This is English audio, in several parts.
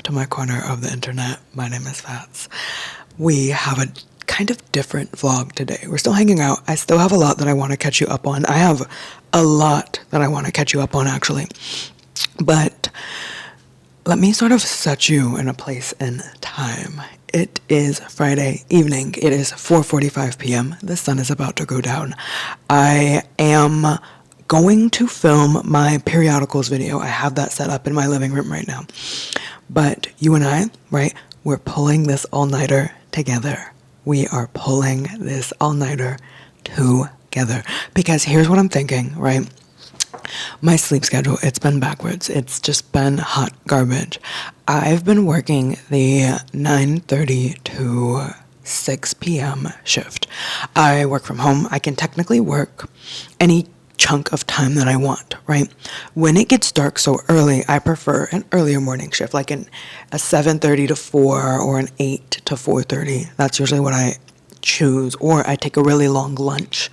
to my corner of the internet. My name is Fats. We have a kind of different vlog today. We're still hanging out. I still have a lot that I want to catch you up on. I have a lot that I want to catch you up on, actually. But let me sort of set you in a place and time. It is Friday evening. It is 4:45 p.m. The sun is about to go down. I am going to film my periodicals video. I have that set up in my living room right now. But you and I, right, we're pulling this all-nighter together. We are pulling this all-nighter together. Because here's what I'm thinking, right? My sleep schedule, it's been backwards. It's just been hot garbage. I've been working the 9:30 to 6 p.m. shift. I work from home. I can technically work any chunk of time that I want, right? When it gets dark so early, I prefer an earlier morning shift, like a 7:30 to 4 or an 8 to 4:30. That's usually what I choose, or I take a really long lunch.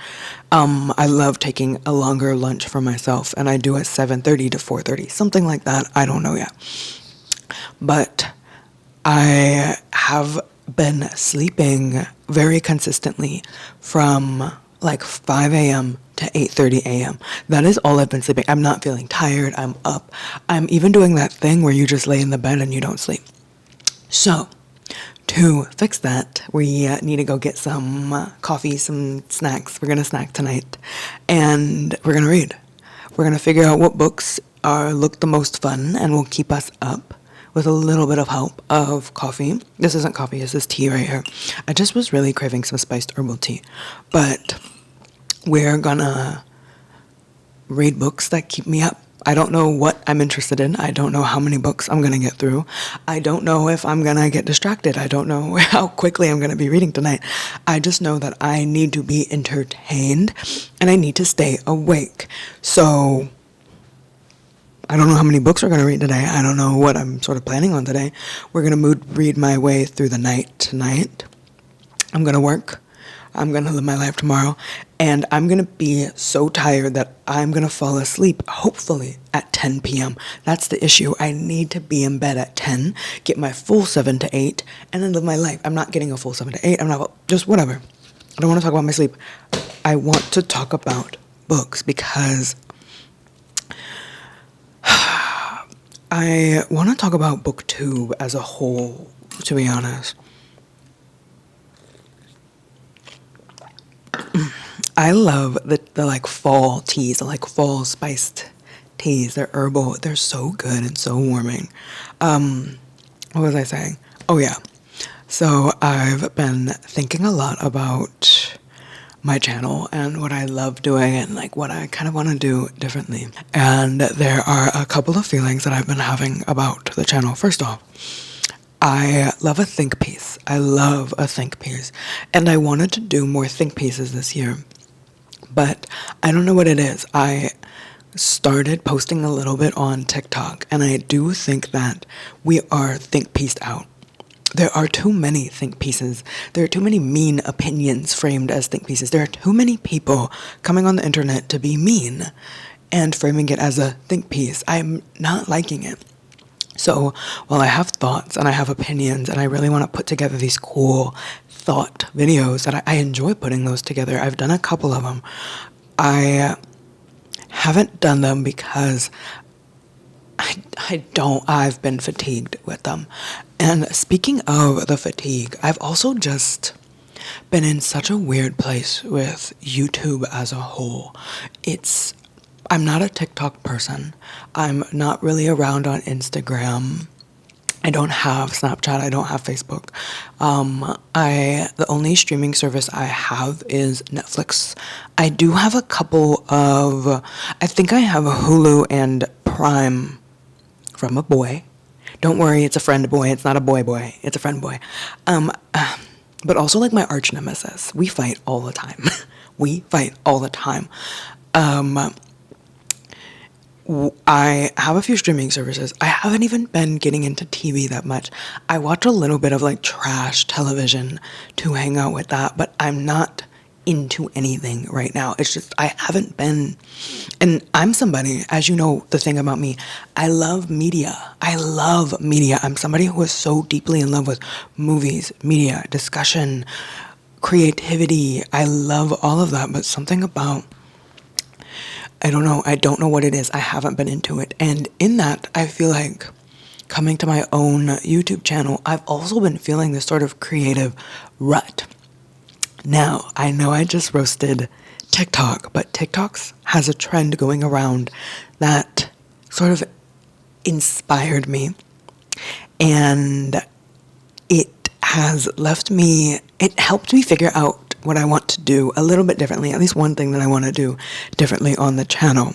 I love taking a longer lunch for myself, and I do a 7:30 to 4:30, something like that. I don't know yet. But I have been sleeping very consistently from like 5 a.m. to 8:30 a.m. That is all I've been sleeping. I'm not feeling tired. I'm up. I'm even doing that thing where you just lay in the bed and you don't sleep. So, to fix that, we need to go get some coffee, some snacks. We're going to snack tonight. And we're going to read. We're going to figure out what books look the most fun and will keep us up with a little bit of help of coffee. This isn't coffee, this is tea right here. I just was really craving some spiced herbal tea. But we're gonna read books that keep me up. I don't know what I'm interested in. I don't know how many books I'm gonna get through. I don't know if I'm gonna get distracted. I don't know how quickly I'm gonna be reading tonight. I just know that I need to be entertained and I need to stay awake. So I don't know how many books we're going to read today. I don't know what I'm sort of planning on today. We're going to read my way through the night tonight. I'm going to work. I'm going to live my life tomorrow. And I'm going to be so tired that I'm going to fall asleep, hopefully, at 10 p.m. That's the issue. I need to be in bed at 10, get my full 7 to 8, and then live my life. I'm not getting a full 7 to 8. I'm not, just whatever. I don't want to talk about my sleep. I want to talk about books because I want to talk about BookTube as a whole, to be honest. I love the like fall teas, the like fall spiced teas. They're herbal. They're so good and so warming. What was I saying? Oh yeah. So I've been thinking a lot about my channel and what I love doing and like what I kind of want to do differently. And there are a couple of feelings that I've been having about the channel. First off, I love a think piece. I love a think piece. And I wanted to do more think pieces this year. But I don't know what it is. I started posting a little bit on TikTok, and I do think that we are think pieced out. There are too many think pieces. There are too many mean opinions framed as think pieces. There are too many people coming on the internet to be mean and framing it as a think piece. I'm not liking it. So while I have thoughts and I have opinions and I really want to put together these cool thought videos that I enjoy putting those together. I've done a couple of them. I haven't done them because I've been fatigued with them. And speaking of the fatigue, I've also just been in such a weird place with YouTube as a whole. I'm not a TikTok person. I'm not really around on Instagram. I don't have Snapchat. I don't have Facebook. The only streaming service I have is Netflix. I do have a couple of, I think I have a Hulu and Prime from a boy. Don't worry, it's a friend boy. It's not a boy. It's a friend boy. But also like my arch nemesis. We fight all the time. I have a few streaming services. I haven't even been getting into TV that much. I watch a little bit of like trash television to hang out with that, but I'm not into anything right now. It's just, I haven't been, and I'm somebody, as you know, the thing about me, I love media. I love media. I'm somebody who is so deeply in love with movies, media, discussion, creativity. I love all of that, but something about, I don't know what it is. I haven't been into it. And in that, I feel like coming to my own YouTube channel, I've also been feeling this sort of creative rut. Now, I know I just roasted TikTok, but TikTok has a trend going around that sort of inspired me, and it helped me figure out what I want to do a little bit differently, at least one thing that I want to do differently on the channel.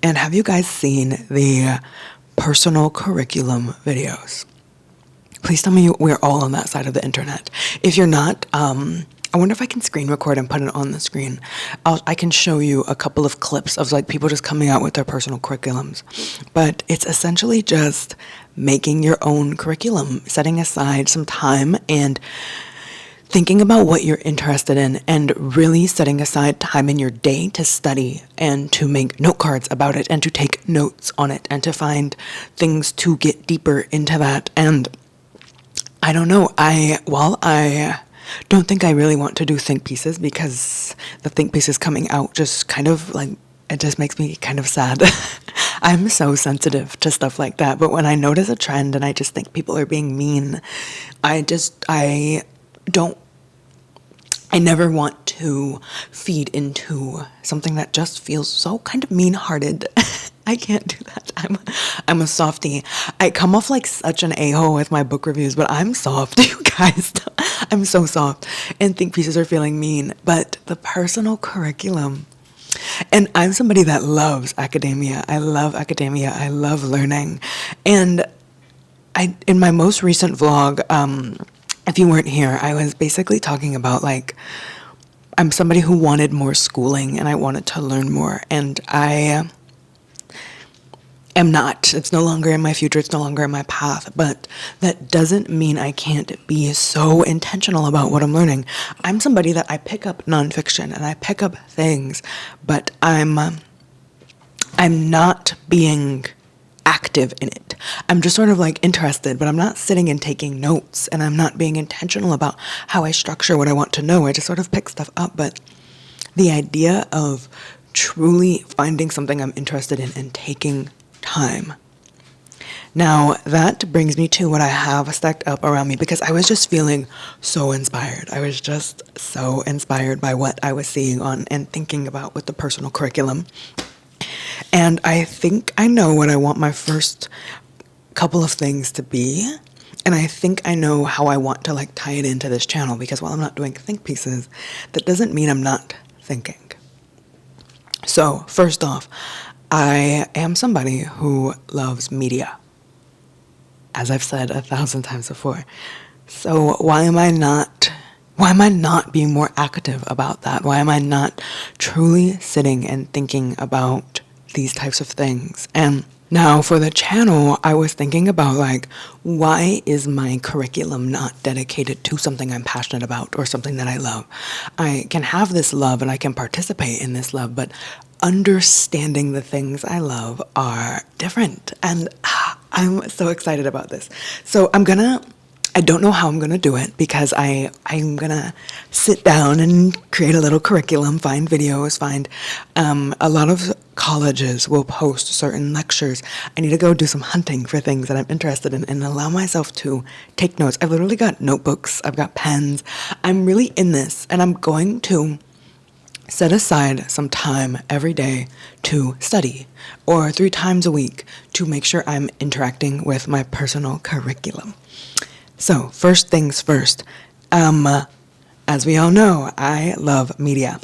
And have you guys seen the personal curriculum videos? Please tell me we're all on that side of the internet. If you're not, I wonder if I can screen record and put it on the screen. I can show you a couple of clips of like people just coming out with their personal curriculums. But it's essentially just making your own curriculum, setting aside some time and thinking about what you're interested in, and really setting aside time in your day to study and to make note cards about it and to take notes on it and to find things to get deeper into that. And I don't know, I don't think I really want to do think pieces, because the think pieces coming out just kind of like, it just makes me kind of sad. I'm so sensitive to stuff like that, but when I notice a trend and I just think people are being mean, I never want to feed into something that just feels so kind of mean-hearted. I can't do that. I'm a softie. I come off like such an a-hole with my book reviews, but I'm soft, you guys. I'm so soft. And think pieces are feeling mean. But the personal curriculum, and I'm somebody that loves academia. I love academia. I love learning. And in my most recent vlog, if you weren't here, I was basically talking about like, I'm somebody who wanted more schooling and I wanted to learn more, and I am not. It's no longer in my future. It's no longer in my path, but that doesn't mean I can't be so intentional about what I'm learning. I'm somebody that I pick up nonfiction and I pick up things, but I'm not being active in it. I'm just sort of like interested, but I'm not sitting and taking notes, and I'm not being intentional about how I structure what I want to know. I just sort of pick stuff up. But the idea of truly finding something I'm interested in and taking time. Now, that brings me to what I have stacked up around me, because I was just feeling so inspired. I was just so inspired by what I was seeing on and thinking about with the personal curriculum. And I think I know what I want my first couple of things to be. And I think I know how I want to like tie it into this channel, because while I'm not doing think pieces, that doesn't mean I'm not thinking. So first off, I am somebody who loves media, as I've said 1,000 times before. So why am I not being more active about that? Why am I not truly sitting and thinking about these types of things? And now for the channel, I was thinking about like, why is my curriculum not dedicated to something I'm passionate about or something that I love? I can have this love and I can participate in this love, but understanding the things I love are different. And I'm so excited about this. So I don't know how I'm gonna do it, because I'm gonna sit down and create a little curriculum, find videos, find a lot of colleges will post certain lectures. I need to go do some hunting for things that I'm interested in and allow myself to take notes. I've literally got notebooks, I've got pens. I'm really in this, and I'm going to set aside some time every day to study, or 3 times a week to make sure I'm interacting with my personal curriculum. So, first things first, as we all know, I love media.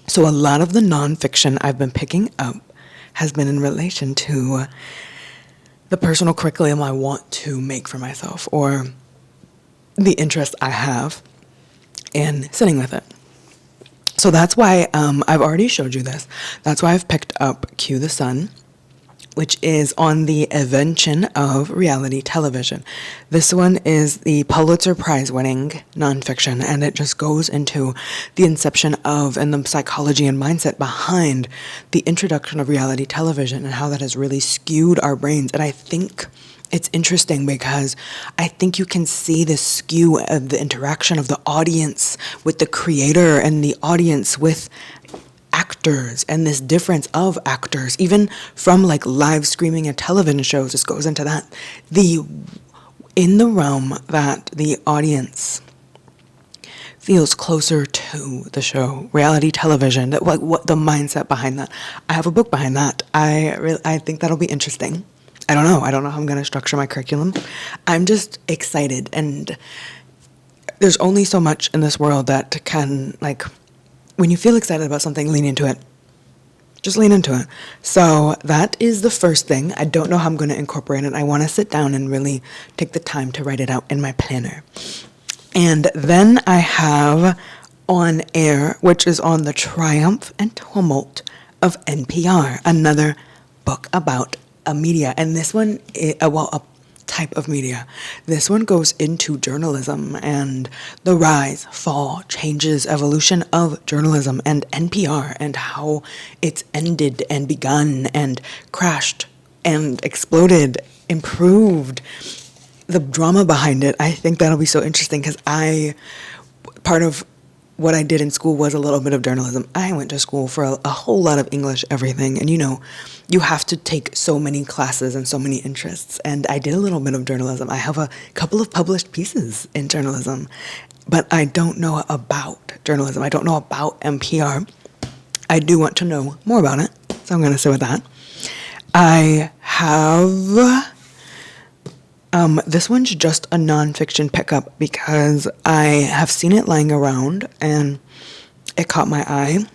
So a lot of the nonfiction I've been picking up has been in relation to the personal curriculum I want to make for myself, or the interest I have in sitting with it. So that's why I've already showed you this. That's why I've picked up Cue the Sun, which is on the invention of reality television. This one is the Pulitzer Prize winning nonfiction, and it just goes into the inception of and the psychology and mindset behind the introduction of reality television and how that has really skewed our brains. And I think it's interesting because I think you can see the skew of the interaction of the audience with the creator and the audience with actors, and this difference of actors, even from like live streaming and television shows. This goes into that. In the realm that the audience feels closer to the show, reality television, that what the mindset behind that. I have a book behind that. I think that'll be interesting. I don't know how I'm going to structure my curriculum. I'm just excited, and there's only so much in this world that can, like, when you feel excited about something, lean into it. Just lean into it. So that is the first thing. I don't know how I'm going to incorporate it. I want to sit down and really take the time to write it out in my planner. And then I have On Air, which is on the triumph and tumult of NPR, another book about a media. And this one, a type of media. This one goes into journalism and the rise, fall, changes, evolution of journalism and NPR and how it's ended and begun and crashed and exploded, improved, the drama behind it. I think that'll be so interesting because part of what I did in school was a little bit of journalism. I went to school for a whole lot of English, everything. And you have to take so many classes and so many interests. And I did a little bit of journalism. I have a couple of published pieces in journalism, but I don't know about journalism. I don't know about NPR. I do want to know more about it, so I'm going to sit with that. I have... this one's just a nonfiction pickup because I have seen it lying around and it caught my eye.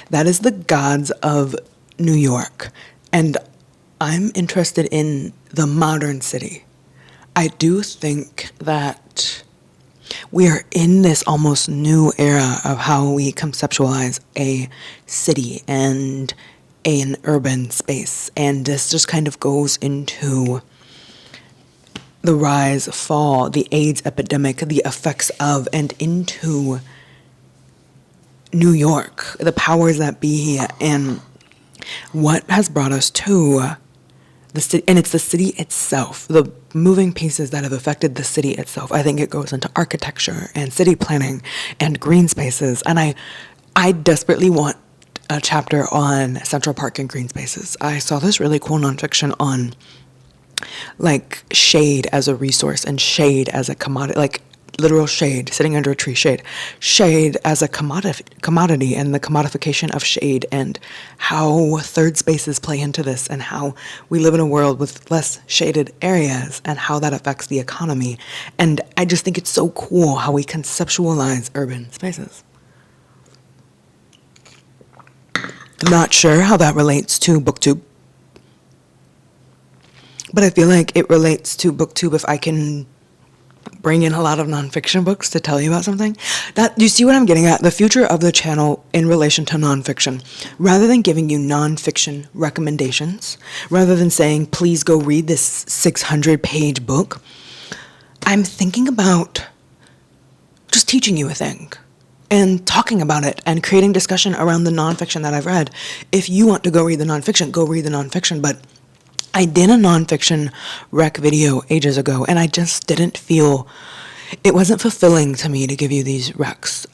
That is The Gods of New York. And I'm interested in the modern city. I do think that we are in this almost new era of how we conceptualize a city and an urban space. And this just kind of goes into the rise, fall, the AIDS epidemic, the effects of, and into New York, the powers that be, and what has brought us to the city. And it's the city itself, the moving pieces that have affected the city itself. I think it goes into architecture and city planning and green spaces. And I desperately want a chapter on Central Park and green spaces. I saw this really cool nonfiction on like shade as a resource and shade as a commodity, like literal shade, sitting under a tree, shade as a commodity and the commodification of shade and how third spaces play into this and how we live in a world with less shaded areas and how that affects the economy. And I just think it's so cool how we conceptualize urban spaces. Not sure how that relates to BookTube. But I feel like it relates to BookTube if I can bring in a lot of nonfiction books to tell you about something. That, you see what I'm getting at? The future of the channel in relation to nonfiction. Rather than giving you nonfiction recommendations, rather than saying, please go read this 600-page book, I'm thinking about just teaching you a thing and talking about it and creating discussion around the nonfiction that I've read. If you want to go read the nonfiction, go read the nonfiction, but I did a nonfiction rec video ages ago, and I just didn't feel, it wasn't fulfilling to me to give you these recs.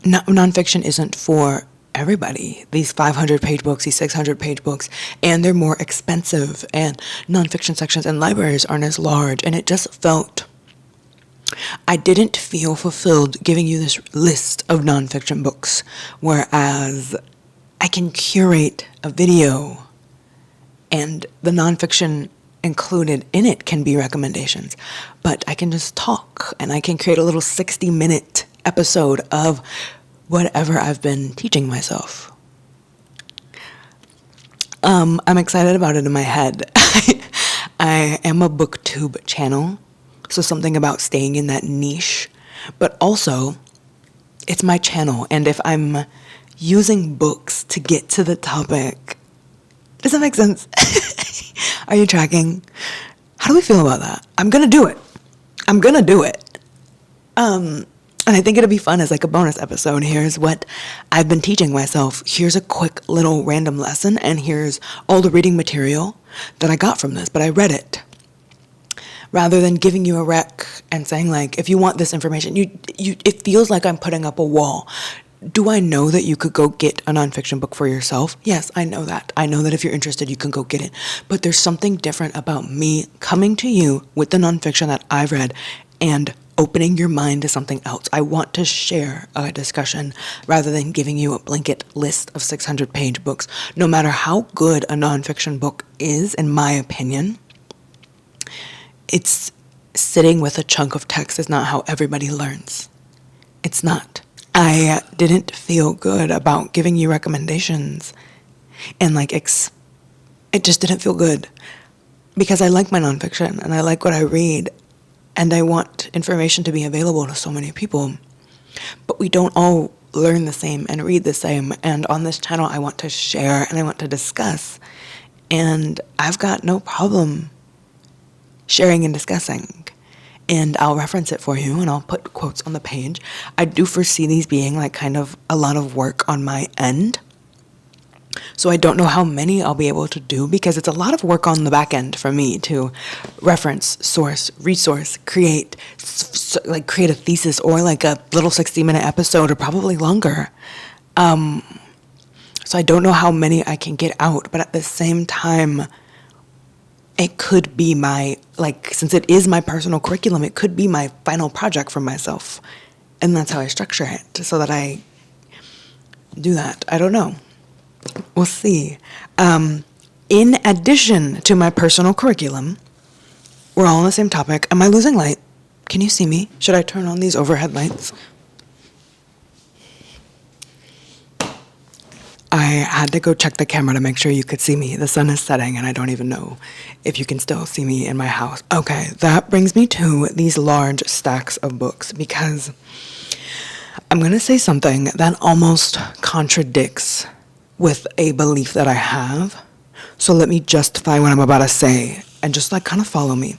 Nonfiction isn't for everybody. These 500-page books, these 600-page books, and they're more expensive, and nonfiction sections and libraries aren't as large, and it just felt, I didn't feel fulfilled giving you this list of nonfiction books, whereas I can curate a video and the nonfiction included in it can be recommendations. But I can just talk and I can create a little 60-minute episode of whatever I've been teaching myself. I'm excited about it in my head. I am a BookTube channel, so something about staying in that niche. But also, it's my channel, and if I'm using books to get to the topic, Does that make sense? Are you tracking? How do we feel about that? I'm going to do it. And I think it'll be fun as like a bonus episode. Here's what I've been teaching myself. Here's a quick little random lesson, and here's all the reading material that I got from this, but I read it. Rather than giving you a rec and saying like, if you want this information, it feels like I'm putting up a wall. Do I know that you could go get a nonfiction book for yourself? Yes, I know that. I know that if you're interested, you can go get it. But there's something different about me coming to you with the nonfiction that I've read and opening your mind to something else. I want to share a discussion rather than giving you a blanket list of 600-page books. No matter how good a nonfiction book is, in my opinion, it's sitting with a chunk of text is not how everybody learns. It's not. I didn't feel good about giving you recommendations and like it just didn't feel good because I like my nonfiction and I like what I read and I want information to be available to so many people, but we don't all learn the same and read the same. And on this channel, I want to share and I want to discuss, and I've got no problem sharing and discussing. And I'll reference it for you and I'll put quotes on the page. I do foresee these being like kind of a lot of work on my end. So I don't know how many I'll be able to do because it's a lot of work on the back end for me to reference, source, resource, create a thesis or like a little 60-minute episode or probably longer. So I don't know how many I can get out, but at the same time, it could be my, since it is my personal curriculum, it could be my final project for myself. And that's how I structure it, so that I do that. I don't know. We'll see. In addition to my personal curriculum, we're all on the same topic. Am I losing light? Can you see me? Should I turn on these overhead lights? I had to go check the camera to make sure you could see me. The sun is setting and I don't even know if you can still see me in my house. Okay, that brings me to these large stacks of books because I'm going to say something that almost contradicts with a belief that I have. So let me justify what I'm about to say and just kind of follow me.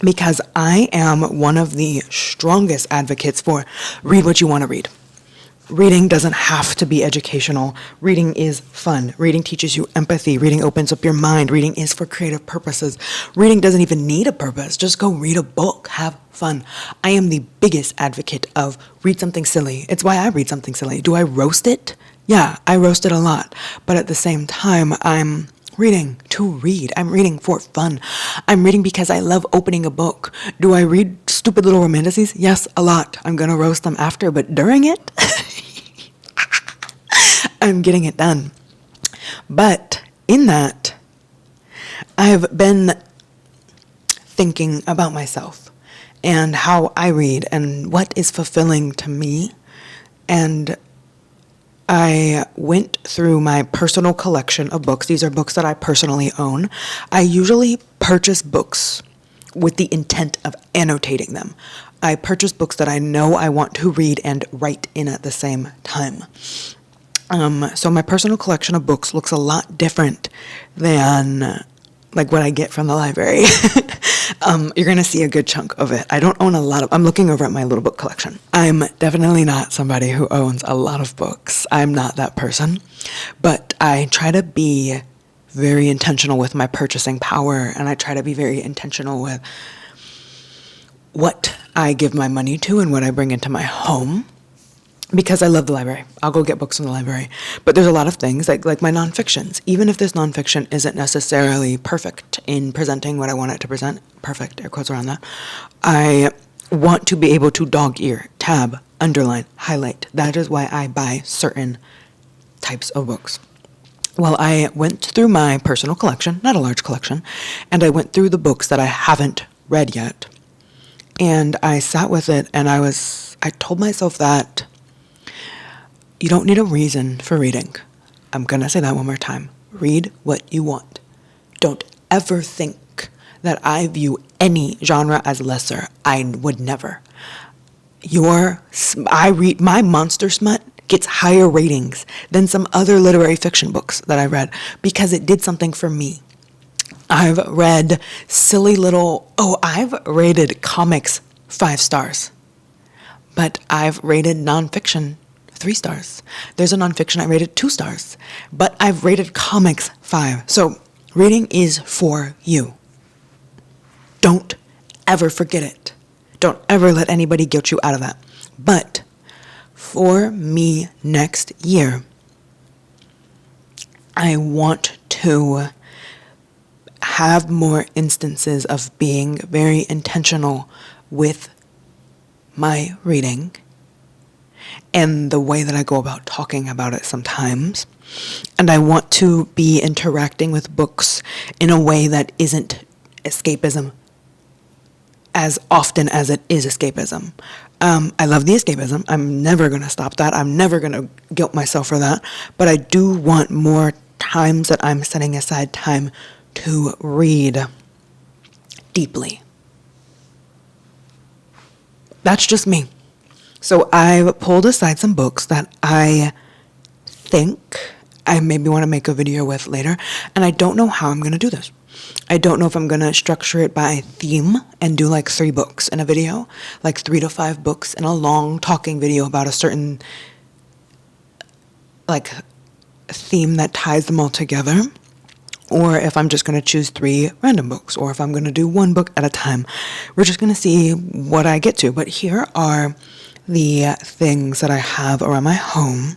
Because I am one of the strongest advocates for read what you want to read. Reading doesn't have to be educational. Reading is fun. Reading teaches you empathy. Reading opens up your mind. Reading is for creative purposes. Reading doesn't even need a purpose. Just go read a book. Have fun. I am the biggest advocate of read something silly. It's why I read something silly. Do I roast it? Yeah, I roast it a lot. But at the same time, I'm reading to read. I'm reading for fun. I'm reading because I love opening a book. Do I read stupid little romanticises? Yes, a lot. I'm going to roast them after, but during it, I'm getting it done. But in that, I've been thinking about myself and how I read and what is fulfilling to me. And I went through my personal collection of books. These are books that I personally own. I usually purchase books with the intent of annotating them. I purchase books that I know I want to read and write in at the same time. So my personal collection of books looks a lot different than what I get from the library. You're going to see a good chunk of it. I don't own a lot of, I'm looking over at my little book collection. I'm definitely not somebody who owns a lot of books. I'm not that person, but I try to be very intentional with my purchasing power, and I try to be very intentional with what I give my money to and what I bring into my home. Because I love the library. I'll go get books from the library. But there's a lot of things, like my nonfictions. Even if this nonfiction isn't necessarily perfect in presenting what I want it to present, perfect, air quotes around that, I want to be able to dog ear, tab, underline, highlight. That is why I buy certain types of books. Well, I went through my personal collection, not a large collection, and I went through the books that I haven't read yet. And I sat with it, and I told myself that you don't need a reason for reading. I'm going to say that one more time. Read what you want. Don't ever think that I view any genre as lesser. I would never. My monster smut gets higher ratings than some other literary fiction books that I read because it did something for me. I've read I've rated comics 5 stars, but I've rated nonfiction 3 stars. There's a nonfiction I rated 2 stars, but I've rated comics 5. So reading is for you. Don't ever forget it. Don't ever let anybody guilt you out of that. But for me next year, I want to have more instances of being very intentional with my reading and the way that I go about talking about it sometimes. And I want to be interacting with books in a way that isn't escapism as often as it is escapism. I love the escapism. I'm never going to stop that. I'm never going to guilt myself for that. But I do want more times that I'm setting aside time to read deeply. That's just me. So I've pulled aside some books that I think I maybe want to make a video with later, and I don't know how I'm going to do this. I don't know if I'm going to structure it by theme and do like 3 books in a video, like 3 to 5 books in a long talking video about a certain like theme that ties them all together, or if I'm just going to choose 3 random books, or if I'm going to do 1 book at a time. We're just going to see what I get to. But here are the things that I have around my home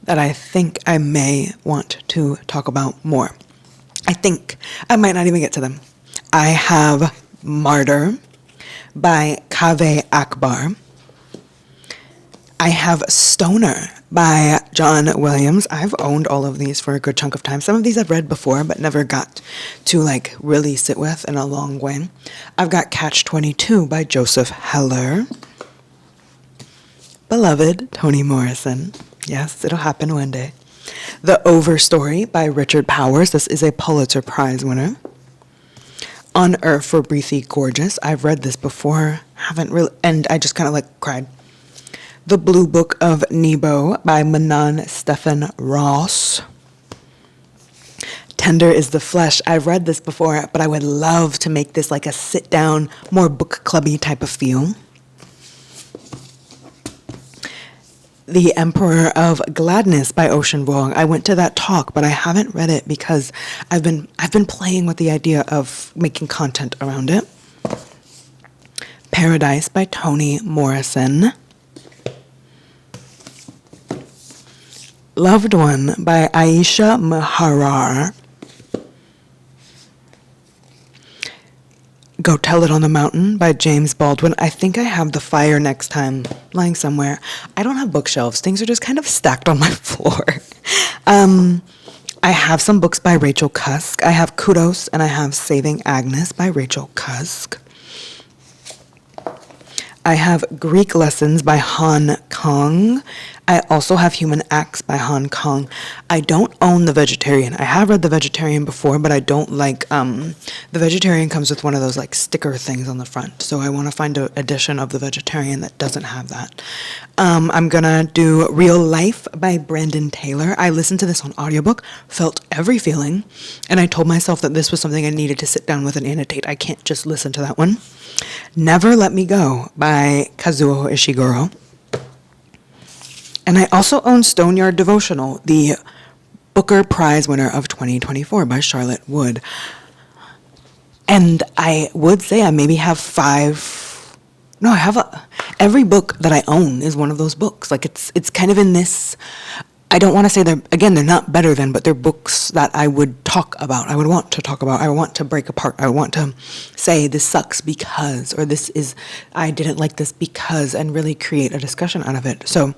that I think I may want to talk about more. I think I might not even get to them. I have Martyr by Kaveh Akbar. I have Stoner by John Williams. I've owned all of these for a good chunk of time. Some of these I've read before, but never got to like really sit with in a long way. I've got Catch-22 by Joseph Heller. Beloved Toni Morrison. Yes, it'll happen one day. The Overstory by Richard Powers. This is a Pulitzer Prize winner. On Earth for Breathy Gorgeous. I've read this before, haven't really, and I just kind of like cried. The Blue Book of Nebo by Manon Stephen Ross. Tender is the Flesh. I've read this before, but I would love to make this like a sit-down, more book clubby type of feel. The Emperor of Gladness by Ocean Vuong. I went to that talk, but I haven't read it because I've been playing with the idea of making content around it. Paradise by Toni Morrison. Loved One by Aisha Maharar. Go Tell It on the Mountain by James Baldwin. I think I have The Fire Next Time lying somewhere. I don't have bookshelves. Things are just kind of stacked on my floor. I have some books by Rachel Cusk. I have Kudos and I have Saving Agnes by Rachel Cusk. I have Greek Lessons by Han Kang. I also have Human Acts by Han Kang. I don't own The Vegetarian. I have read The Vegetarian before, but I don't like, The Vegetarian comes with one of those like sticker things on the front. So I want to find an edition of The Vegetarian that doesn't have that. I'm gonna do Real Life by Brandon Taylor. I listened to this on audiobook, felt every feeling, and I told myself that this was something I needed to sit down with and annotate. I can't just listen to that one. Never Let Me Go by Kazuo Ishiguro. And I also own Stoneyard Devotional, the Booker Prize winner of 2024 by Charlotte Wood. And I would say I maybe have every book that I own is one of those books. Like it's kind of in this, I don't want to say they're not better than, but they're books that I would talk about. I would want to talk about. I want to break apart. I want to say this sucks because, or I didn't like this because, and really create a discussion out of it. So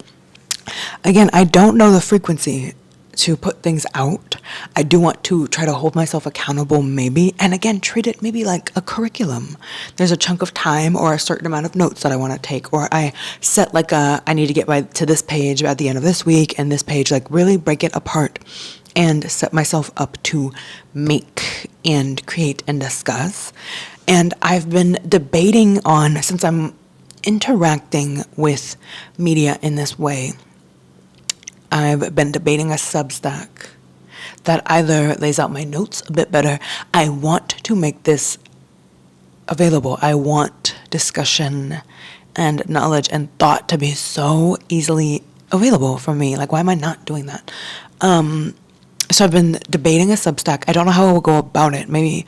again, I don't know the frequency to put things out. I do want to try to hold myself accountable maybe, and again, treat it maybe like a curriculum. There's a chunk of time or a certain amount of notes that I want to take, or I set like I need to get to this page at the end of this week and this page, like really break it apart and set myself up to make and create and discuss. And I've been debating on, since I'm interacting with media in this way, I've been debating a Substack that either lays out my notes a bit better. I want to make this available. I want discussion and knowledge and thought to be so easily available for me. Like, why am I not doing that? So I've been debating a Substack. I don't know how I will go about it. Maybe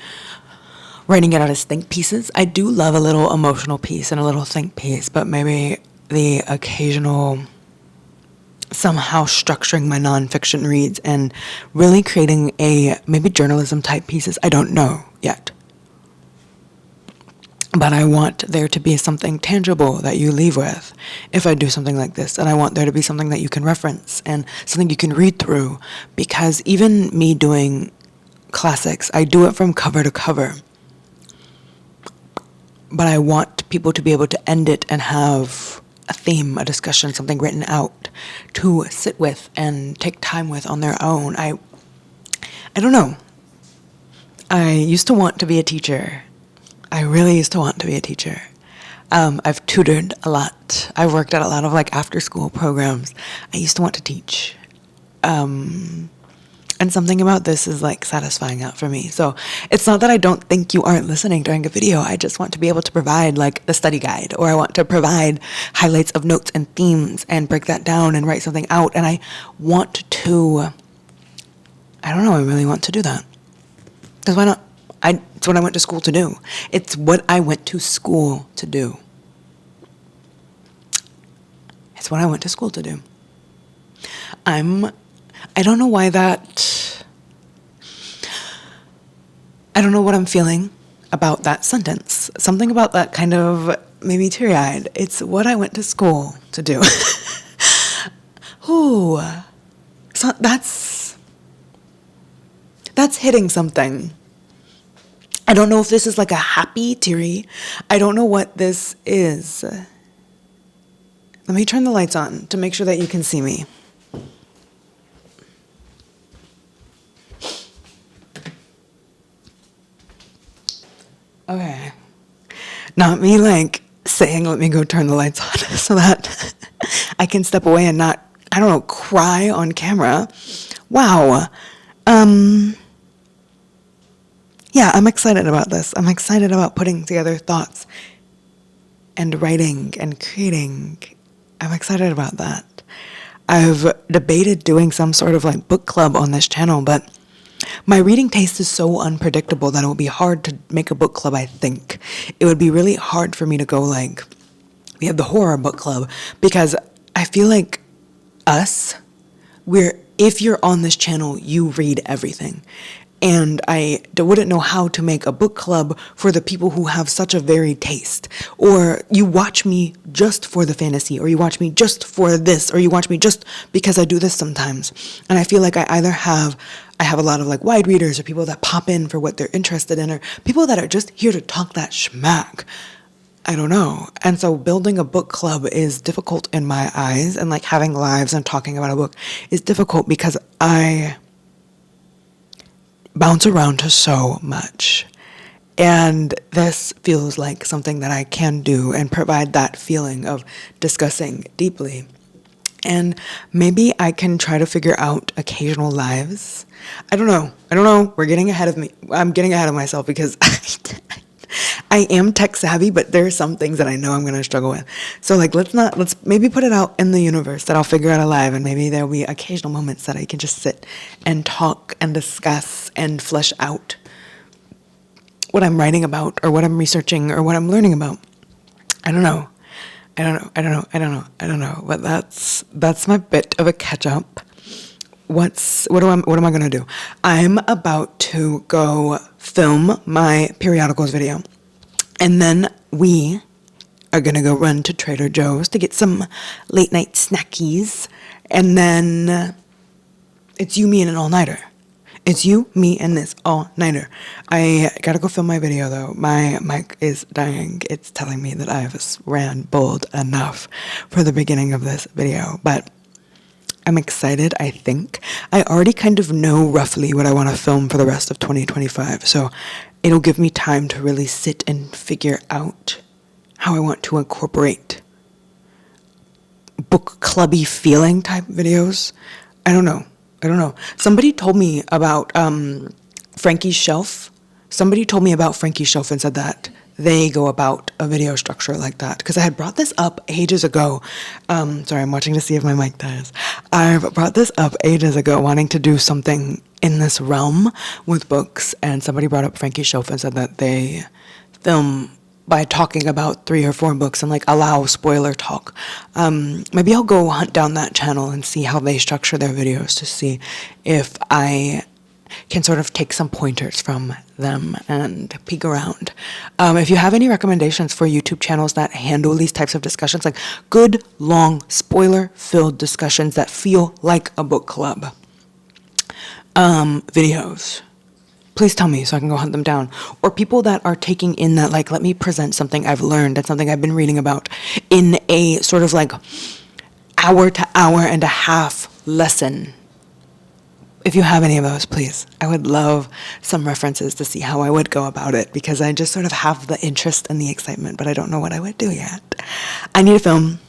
writing it out as think pieces. I do love a little emotional piece and a little think piece, but maybe the occasional somehow structuring my nonfiction reads and really creating a maybe journalism type pieces. I don't know yet. But I want there to be something tangible that you leave with if I do something like this. And I want there to be something that you can reference and something you can read through. Because even me doing classics, I do it from cover to cover. But I want people to be able to end it and have a theme, a discussion, something written out to sit with and take time with on their own. I don't know. I used to want to be a teacher. I really used to want to be a teacher. I've tutored a lot. I've worked at a lot of after school programs. I used to want to teach. And something about this is satisfying out for me. So it's not that I don't think you aren't listening during a video. I just want to be able to provide the study guide, or I want to provide highlights of notes and themes and break that down and write something out. And I want to, I don't know, I really want to do that. Because why not? It's what I went to school to do. It's what I went to school to do. It's what I went to school to do. I don't know why I don't know what I'm feeling about that sentence. Something about that kind of made me teary-eyed. It's what I went to school to do. Ooh. So that's hitting something. I don't know if this is a happy teary. I don't know what this is. Let me turn the lights on to make sure that you can see me. Okay. Not me saying, let me go turn the lights on so that I can step away and not, I don't know, cry on camera. Wow. Yeah, I'm excited about this. I'm excited about putting together thoughts and writing and creating. I'm excited about that. I've debated doing some sort of book club on this channel, but my reading taste is so unpredictable that it would be hard to make a book club, I think. It would be really hard for me to go we have the horror book club, because I feel if you're on this channel, you read everything. And I wouldn't know how to make a book club for the people who have such a varied taste. Or you watch me just for the fantasy, or you watch me just for this, or you watch me just because I do this sometimes. And I feel I either have a lot of wide readers, or people that pop in for what they're interested in, or people that are just here to talk that schmack. I don't know. And so building a book club is difficult in my eyes, and having lives and talking about a book is difficult because I bounce around to so much. And this feels like something that I can do and provide that feeling of discussing deeply. And maybe I can try to figure out occasional lives. I don't know. We're getting ahead of me. I'm getting ahead of myself because I am tech savvy, but there are some things that I know I'm going to struggle with. So let's maybe put it out in the universe that I'll figure out a live, and maybe there'll be occasional moments that I can just sit and talk and discuss and flesh out what I'm writing about, or what I'm researching, or what I'm learning about. I don't know. But that's my bit of a catch up. What am I gonna do? I'm about to go film my periodicals video, and then we are gonna go run to Trader Joe's to get some late night snackies, and then it's you, me, and an all-nighter. It's you, me, and this all-nighter. I gotta go film my video, though. My mic is dying. It's telling me that I've rambled enough for the beginning of this video, but I'm excited, I think. I already kind of know roughly what I want to film for the rest of 2025, so it'll give me time to really sit and figure out how I want to incorporate book clubby feeling type videos. I don't know. Somebody told me about Frankie's Shelf. Somebody told me about Frankie's Shelf and said that they go about a video structure like that. Because I had brought this up ages ago. Sorry, I'm watching to see if my mic dies. I brought this up ages ago, wanting to do something in this realm with books. And somebody brought up Frankie's Shelf and said that they film by talking about 3 or 4 books and like allow spoiler talk. Maybe I'll go hunt down that channel and see how they structure their videos to see if I can sort of take some pointers from them and peek around. If you have any recommendations for YouTube channels that handle these types of discussions, like good, long, spoiler-filled discussions that feel like a book club videos, please tell me so I can go hunt them down. Or people that are taking in that, like, let me present something I've learned and something I've been reading about in a sort of like hour to hour and a half lesson. If you have any of those, please. I would love some references to see how I would go about it, because I just sort of have the interest and the excitement, but I don't know what I would do yet. I need a film,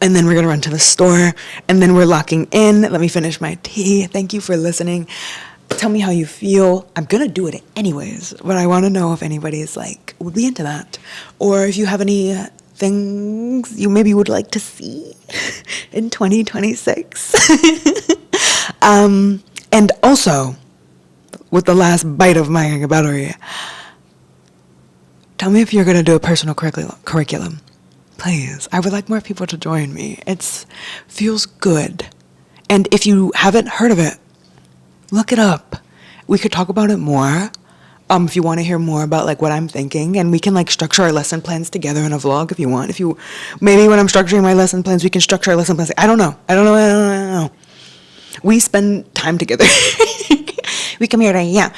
and then we're going to run to the store, and then we're locking in. Let me finish my tea. Thank you for listening. Tell me how you feel. I'm going to do it anyways, but I want to know if anybody's like, would be into that. Or if you have any things you maybe would like to see in 2026. And also, with the last bite of my battery, tell me if you're going to do a personal curriculum. Please. I would like more people to join me. It feels good. And if you haven't heard of it, look it up. We could talk about it more. If you want to hear more about like what I'm thinking, and we can like structure our lesson plans together in a vlog if you want. Maybe when I'm structuring my lesson plans, we can structure our lesson plans. I don't know. We spend time together. We come here to,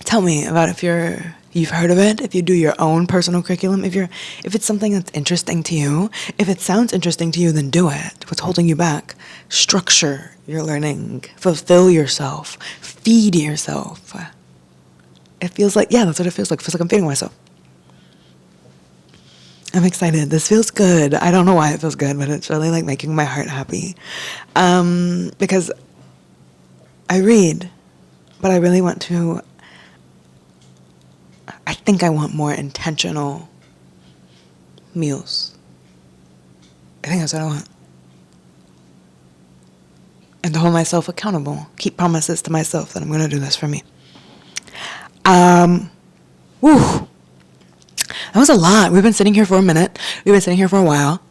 tell me about if you've heard of it, if you do your own personal curriculum, if it's something that's interesting to you. If it sounds interesting to you, then do it. What's holding you back? Structure your learning, fulfill yourself, feed yourself. It feels like, that's what it feels like. It feels like I'm feeding myself. I'm excited. This feels good. I don't know why it feels good, but it's really like making my heart happy. Because I read, but I really want to, I think I want more intentional meals. I think that's what I want. And to hold myself accountable. Keep promises to myself that I'm going to do this for me. That was a lot. We've been sitting here for a minute. We've been sitting here for a while.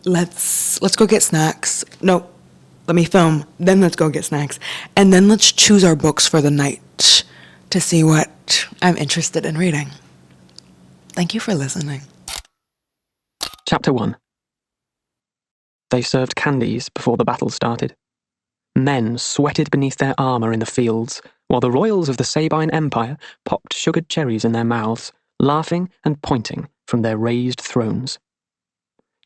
Let's go get snacks. No, let me film. Then let's go get snacks. And then let's choose our books for the night to see what I'm interested in reading. Thank you for listening. Chapter 1. They served candies before the battle started. Men sweated beneath their armour in the fields, while the royals of the Sabine Empire popped sugared cherries in their mouths, laughing and pointing from their raised thrones.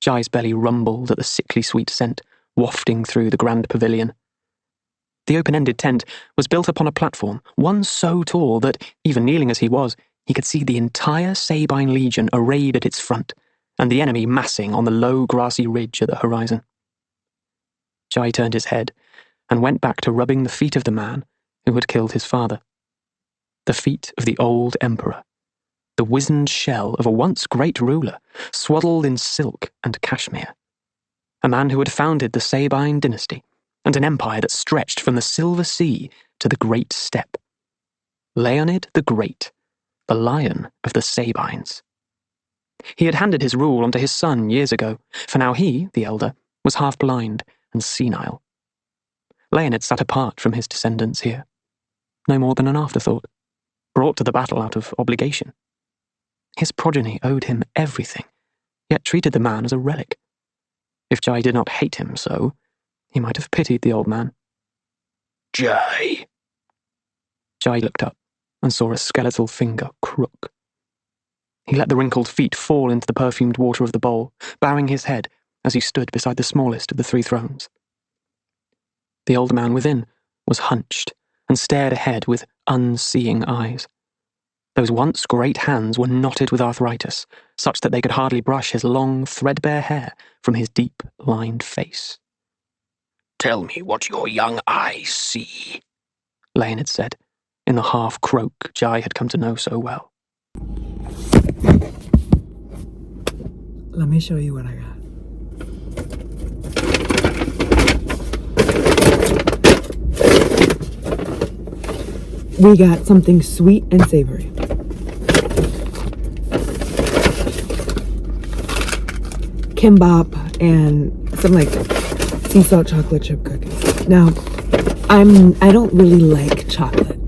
Tchai's belly rumbled at the sickly sweet scent wafting through the grand pavilion. The open-ended tent was built upon a platform, one so tall that, even kneeling as he was, he could see the entire Sabine legion arrayed at its front, and the enemy massing on the low grassy ridge at the horizon. Tchai turned his head and went back to rubbing the feet of the man who had killed his father. The feet of the old emperor, the wizened shell of a once great ruler, swaddled in silk and cashmere. A man who had founded the Sabine dynasty, and an empire that stretched from the Silver Sea to the Great Steppe. Leonid the Great, the Lion of the Sabines. He had handed his rule onto his son years ago, for now he, the elder, was half-blind and senile. Leonid sat apart from his descendants here, no more than an afterthought, brought to the battle out of obligation. His progeny owed him everything, yet treated the man as a relic. If Tchai did not hate him so, he might have pitied the old man. Tchai! Tchai looked up and saw a skeletal finger crook. He let the wrinkled feet fall into the perfumed water of the bowl, bowing his head as he stood beside the smallest of the 3 thrones. The old man within was hunched and stared ahead with unseeing eyes. Those once great hands were knotted with arthritis, such that they could hardly brush his long, threadbare hair from his deep-lined face. "Tell me what your young eyes see," Lane had said, in the half-croak Tchai had come to know so well. Let me show you what I got. We got something sweet and savory. Kimbap and some like sea salt chocolate chip cookies. Now, I don't really like chocolate,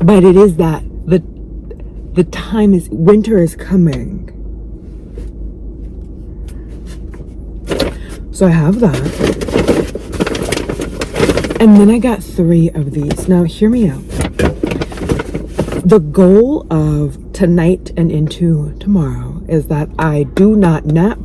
but it is that the time is, winter is coming. So I have that. And then I got 3 of these. Now, hear me out. The goal of tonight and into tomorrow is that I do not nap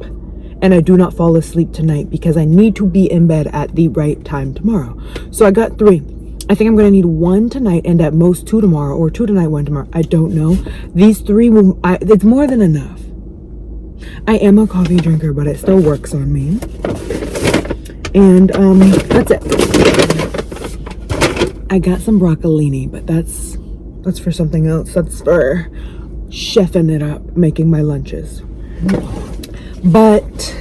and I do not fall asleep tonight because I need to be in bed at the right time tomorrow. So I got 3. I think I'm going to need 1 tonight and at most 2 tomorrow, or 2 tonight, 1 tomorrow. I don't know. These 3 will, it's more than enough. I am a coffee drinker, but it still works on me. And that's it. I got some broccolini, but that's for something else. That's for chefing it up, making my lunches. But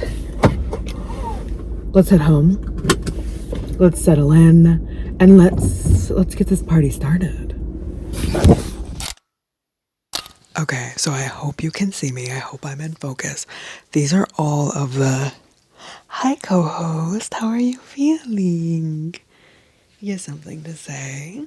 let's head home. Let's settle in, and let's get this party started. Okay, so I hope you can see me. I hope I'm in focus. These are all of the... Hi, co-host. How are you feeling? You have something to say?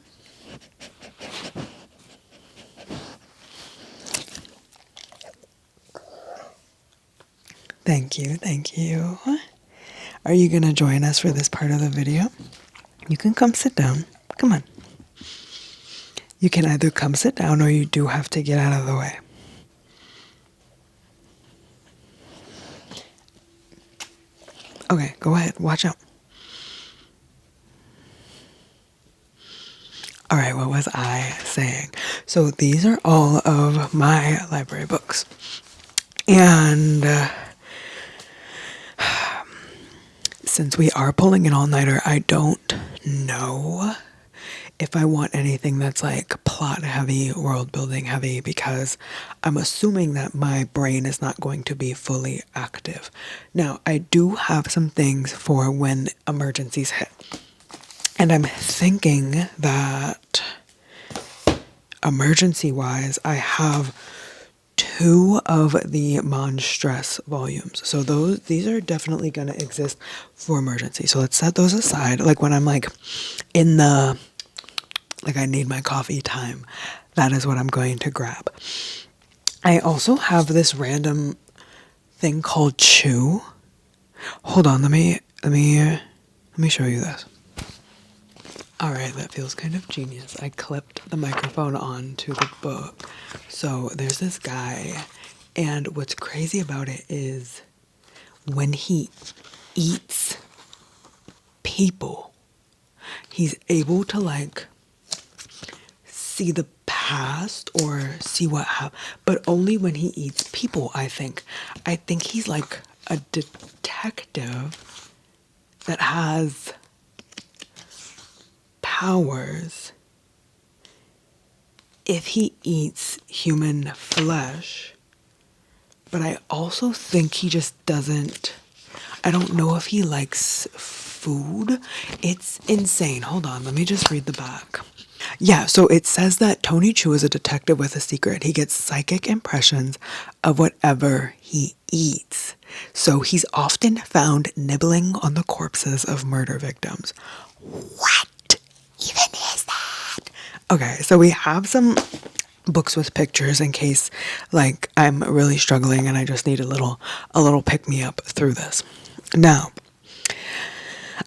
Thank you, thank you. Are you gonna join us for this part of the video? You can come sit down. Come on. You can either come sit down or you do have to get out of the way. Okay, go ahead. Watch out. All right, what was I saying? So these are all of my library books. And since we are pulling an all-nighter, I don't know if I want anything that's like plot heavy, world building heavy, because I'm assuming that my brain is not going to be fully active. Now, I do have some things for when emergencies hit. And I'm thinking that emergency-wise, I have 2 of the Monstress volumes. So these are definitely going to exist for emergency. So let's set those aside. Like when I'm like in the, like I need my coffee time, that is what I'm going to grab. I also have this random thing called Chew. Hold on, let me show you this. All right, that feels kind of genius. I clipped the microphone onto the book. So there's this guy, and what's crazy about it is when he eats people, he's able to like see the past or see what happened, but only when he eats people, I think. I think he's like a detective that has powers if he eats human flesh, but I also think he just doesn't, I don't know if he likes food. It's insane. Hold on, let me just read the back. Yeah, so it says that Tony Chu is a detective with a secret. He gets psychic impressions of whatever he eats. So he's often found nibbling on the corpses of murder victims. What even is that? Okay, so we have some books with pictures in case like I'm really struggling and I just need a little pick-me-up through this. Now,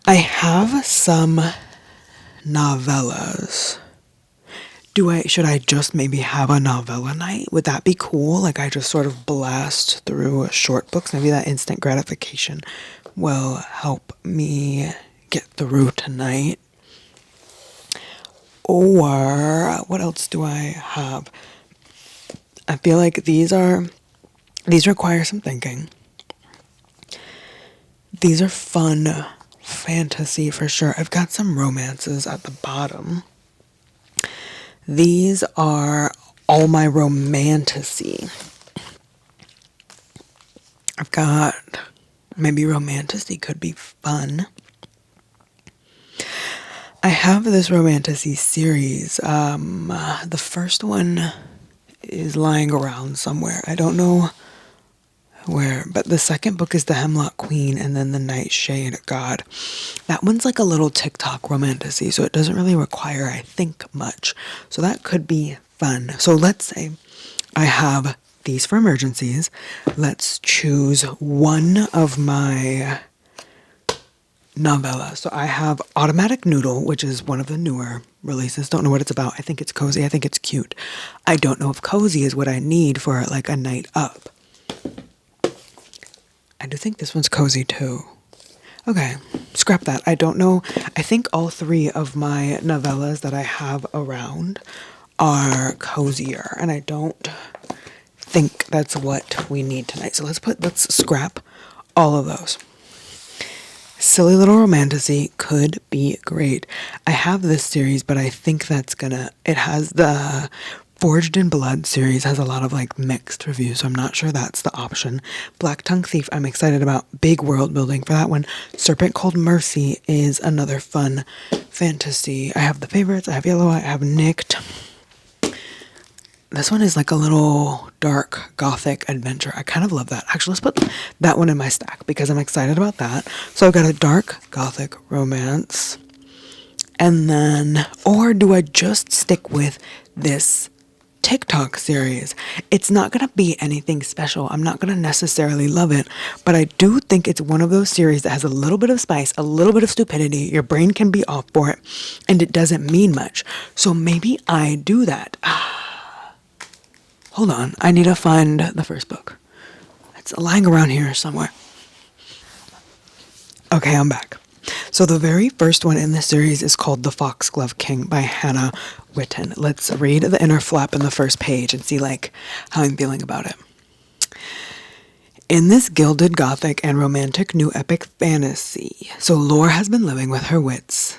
I have some novellas. Should I just maybe have a novella night? Would that be cool? Like I just sort of blast through short books. Maybe that instant gratification will help me get through tonight. Or what else do I have? I feel like these require some thinking. These are fun fantasy for sure. I've got some romances at the bottom. These are all my romantasy. I've got maybe romantasy could be fun. I have this romantasy series. The first one is lying around somewhere. I don't know where, but the second book is The Hemlock Queen and then The Nightshade God. That one's like a little TikTok romantasy, so it doesn't really require, I think, much. So that could be fun. So let's say I have these for emergencies. Let's choose one of my novellas. So I have Automatic Noodle, which is one of the newer releases. Don't know what it's about. I think it's cozy. I think it's cute. I don't know if cozy is what I need for like a night up. I do think this one's cozy too. Okay, scrap that. I don't know. I think all three of my novellas that I have around are cozier, and I don't think that's what we need tonight. So let's scrap all of those. Silly Little Romantasy could be great. I have this series, but I think it has the Forged in Blood series has a lot of like mixed reviews, so I'm not sure that's the option. Black Tongue Thief, I'm excited about. Big world building for that one. Serpent Called Mercy is another fun fantasy. I have the favorites. I have Yellow. I have Nicked. This one is like a little dark gothic adventure. I kind of love that. Actually, let's put that one in my stack because I'm excited about that. So I've got a dark gothic romance. And then, or do I just stick with this TikTok series? It's not going to be anything special. I'm not going to necessarily love it, but I do think it's one of those series that has a little bit of spice, a little bit of stupidity. Your brain can be off for it, and it doesn't mean much. So maybe I do that. Hold on. I need to find the first book. It's lying around here somewhere. Okay, I'm back. So the very first one in this series is called The Foxglove King by Hannah Whitten. Let's read the inner flap in the first page and see like how I'm feeling about it. In this gilded gothic and romantic new epic fantasy, so Lore has been living by her wits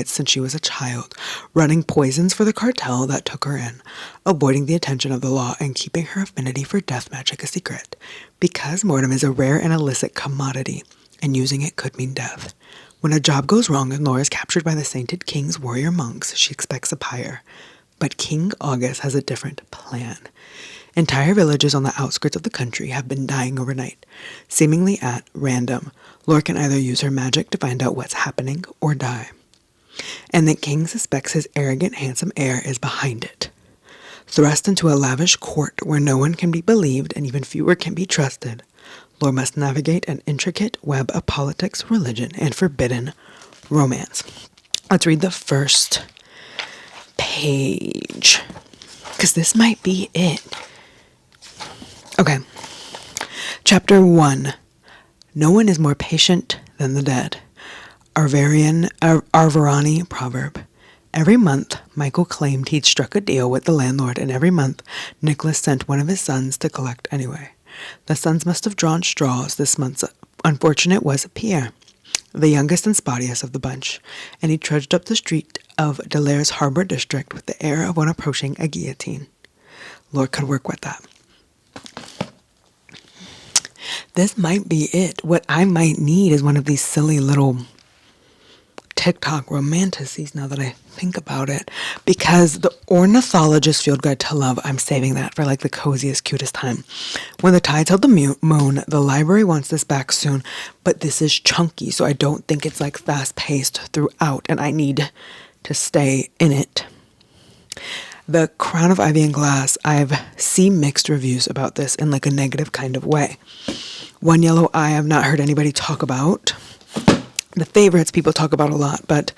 since she was a child, running poisons for the cartel that took her in, avoiding the attention of the law and keeping her affinity for death magic a secret. Because mortem is a rare and illicit commodity, and using it could mean death. When a job goes wrong and Laura is captured by the sainted king's warrior monks, she expects a pyre. But King August has a different plan. Entire villages on the outskirts of the country have been dying overnight, seemingly at random. Laura can either use her magic to find out what's happening or die. And the king suspects his arrogant, handsome heir is behind it. Thrust into a lavish court where no one can be believed and even fewer can be trusted, Laura must navigate an intricate web of politics, religion, and forbidden romance. Let's read the first page, because this might be it. Okay. Chapter 1. No one is more patient than the dead. Arverani proverb. Every month, Michael claimed he'd struck a deal with the landlord, and every month, Nicholas sent one of his sons to collect anyway. The sons must have drawn straws. This month's unfortunate was Pierre, the youngest and spottiest of the bunch, and he trudged up the street of Delaire's Harbor District with the air of one approaching a guillotine. Lord could work with that. This might be it. What I might need is one of these silly little TikTok romantasies now that I think about it, because the Ornithologist Field Guide to Love, I'm saving that for like the coziest, cutest time. When the tides held the moon, the library wants this back soon, but this is chunky, so I don't think it's like fast-paced throughout, and I need to stay in it. The Crown of Ivy and Glass, I've seen mixed reviews about this in like a negative kind of way. One Yellow Eye I've not heard anybody talk about. The favorites people talk about a lot, but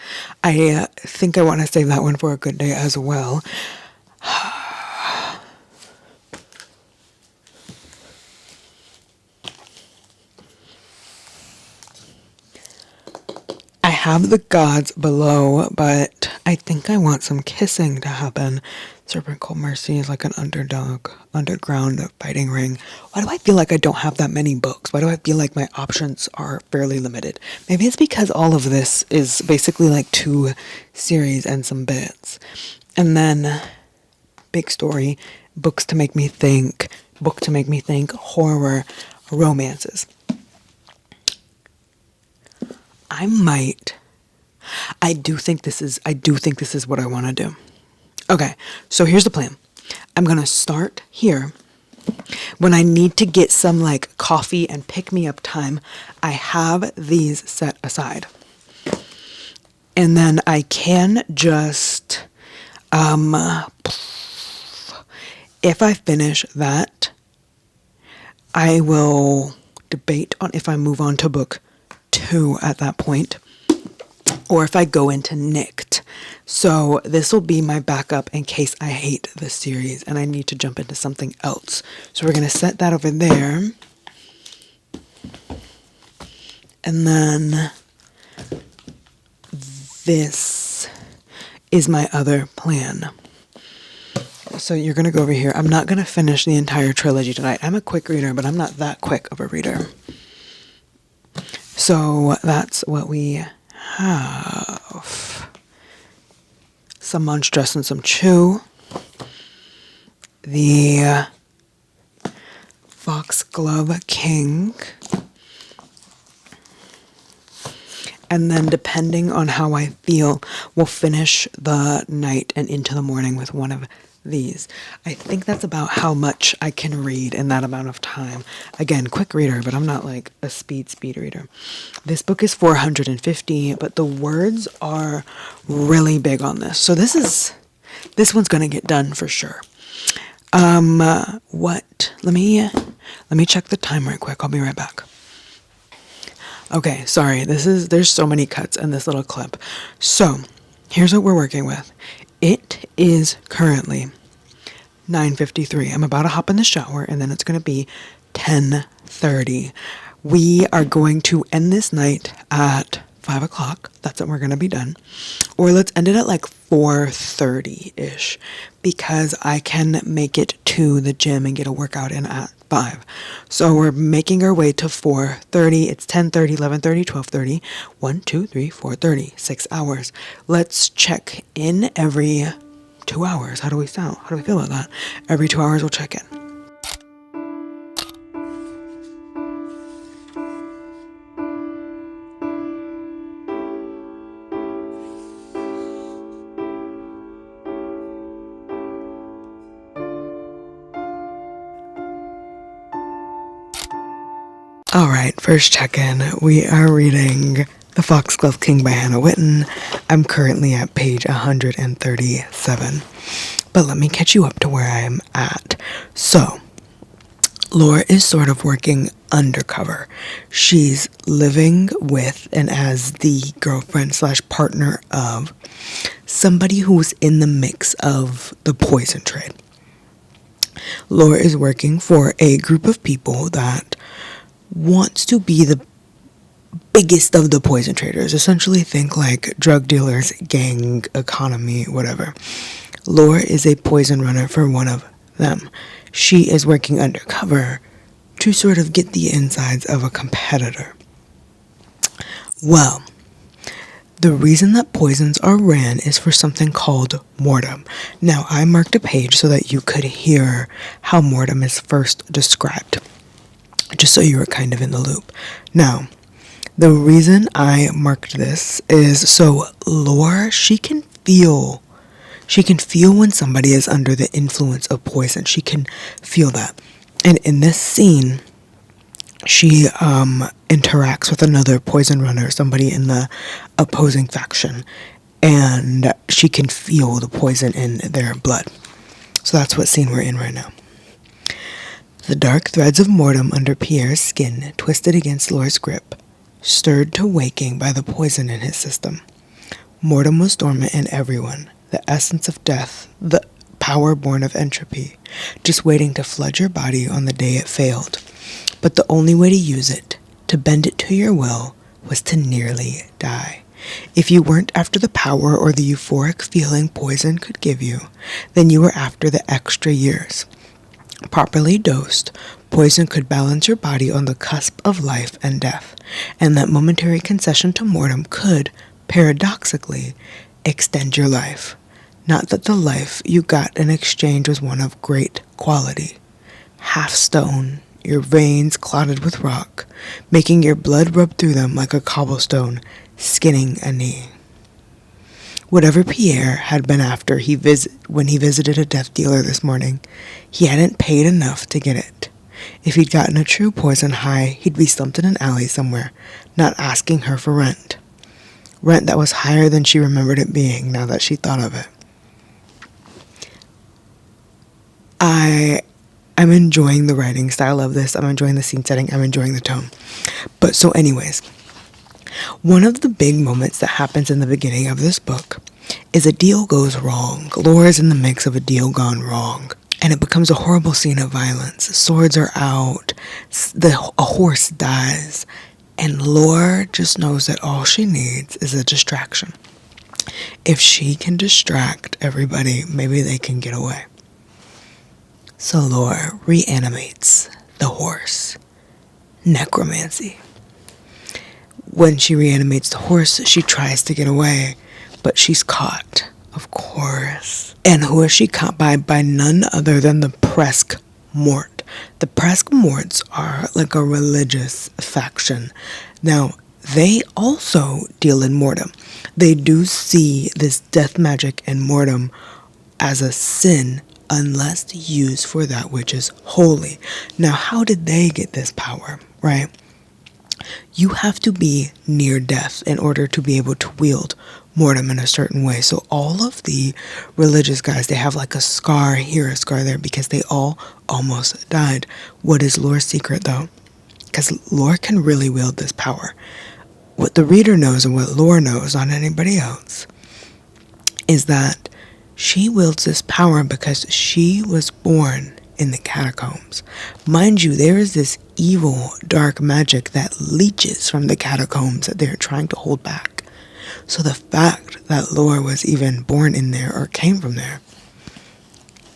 I think I want to save that one for a good day as well. I have The Gods Below, but I think I want some kissing to happen. Serpent Cold Mercy is like an underdog, underground fighting ring. Why do I feel like I don't have that many books? Why do I feel like my options are fairly limited? Maybe it's because all of this is basically like 2 series and some bits. And then big story, books to make me think, horror, romances. I do think this is what I want to do. Okay, so here's the plan. I'm going to start here. When I need to get some like coffee and pick me up time, I have these set aside. And then I can just, if I finish that, I will debate on if I move on to book 2 at that point, or if I go into Nicked. So this will be my backup in case I hate the series and I need to jump into something else. So we're going to set that over there. And then this is my other plan. So you're going to go over here. I'm not going to finish the entire trilogy tonight. I'm a quick reader, but I'm not that quick of a reader. So that's what we have. Some Munch Dress and some Chew. The Foxglove King. And then depending on how I feel, we'll finish the night and into the morning with one of these. I think that's about how much I can read in that amount of time. Again, quick reader, but I'm not like a speed reader. This book is 450, but the words are really big on this. So this one's going to get done for sure. Let me check the time right quick. I'll be right back. Okay, sorry. There's so many cuts in this little clip. So, here's what we're working with. It is currently 9:53. I'm about to hop in the shower and then it's going to be 10:30. We are going to end this night at 5 o'clock. That's when we're going to be done. Or let's end it at like 4:30-ish because I can make it to the gym and get a workout in at 5. So we're making our way to 4:30. It's 10:30, 11:30, 12:30. 1, 2, 3, 4:30. 6 hours. Let's check in every 2 hours. How do we sound? How do we feel about that? Every 2 hours we'll check in. Alright, first check-in. We are reading The Foxglove King by Hannah Whitten. I'm currently at page 137. But let me catch you up to where I am at. So, Laura is sort of working undercover. She's living with and as the girlfriend / partner of somebody who's in the mix of the poison trade. Laura is working for a group of people that wants to be the biggest of the poison traders. Essentially think like drug dealers, gang, economy, whatever. Laura is a poison runner for one of them. She is working undercover to sort of get the insides of a competitor. Well, the reason that poisons are ran is for something called mortem. Now, I marked a page so that you could hear how mortem is first described, just so you were kind of in the loop. Now, the reason I marked this is so Laura, she can feel when somebody is under the influence of poison. She can feel that. And in this scene, she interacts with another poison runner, somebody in the opposing faction, and she can feel the poison in their blood. So that's what scene we're in right now. The dark threads of mortem under Pierre's skin twisted against Laura's grip, stirred to waking by the poison in his system. Mortem was dormant in everyone, the essence of death, the power born of entropy, just waiting to flood your body on the day it failed. But the only way to use it, to bend it to your will, was to nearly die. If you weren't after the power or the euphoric feeling poison could give you, then you were after the extra years. Properly dosed, poison could balance your body on the cusp of life and death, and that momentary concession to mortem could, paradoxically, extend your life. Not that the life you got in exchange was one of great quality. Half stone, your veins clotted with rock, making your blood rub through them like a cobblestone, skinning a knee. Whatever Pierre had been after when he visited a death dealer this morning, he hadn't paid enough to get it. If he'd gotten a true poison high, he'd be slumped in an alley somewhere, not asking her for rent. Rent that was higher than she remembered it being, now that she thought of it. I'm enjoying the writing style of this. I'm enjoying the scene setting. I'm enjoying the tone. But so anyways, one of the big moments that happens in the beginning of this book is a deal goes wrong. Laura is in the mix of a deal gone wrong. And it becomes a horrible scene of violence. Swords are out. A horse dies. And Laura just knows that all she needs is a distraction. If she can distract everybody, maybe they can get away. So Laura reanimates the horse. Necromancy. When she reanimates the horse, she tries to get away, but she's caught, of course. And who is she caught by? By none other than the Presque Mort. The Presque Morts are like a religious faction. Now, they also deal in mortem. They do see this death magic and mortem as a sin unless used for that which is holy. Now, how did they get this power, right? You have to be near death in order to be able to wield mortem in a certain way. So all of the religious guys, they have like a scar here, a scar there, because they all almost died. What is Lore's secret, though? Because Lore can really wield this power. What the reader knows and what Lore knows, not anybody else, is that she wields this power because she was born in the catacombs. Mind you, there is this evil, dark magic that leeches from the catacombs that they're trying to hold back. So the fact that Lore was even born in there or came from there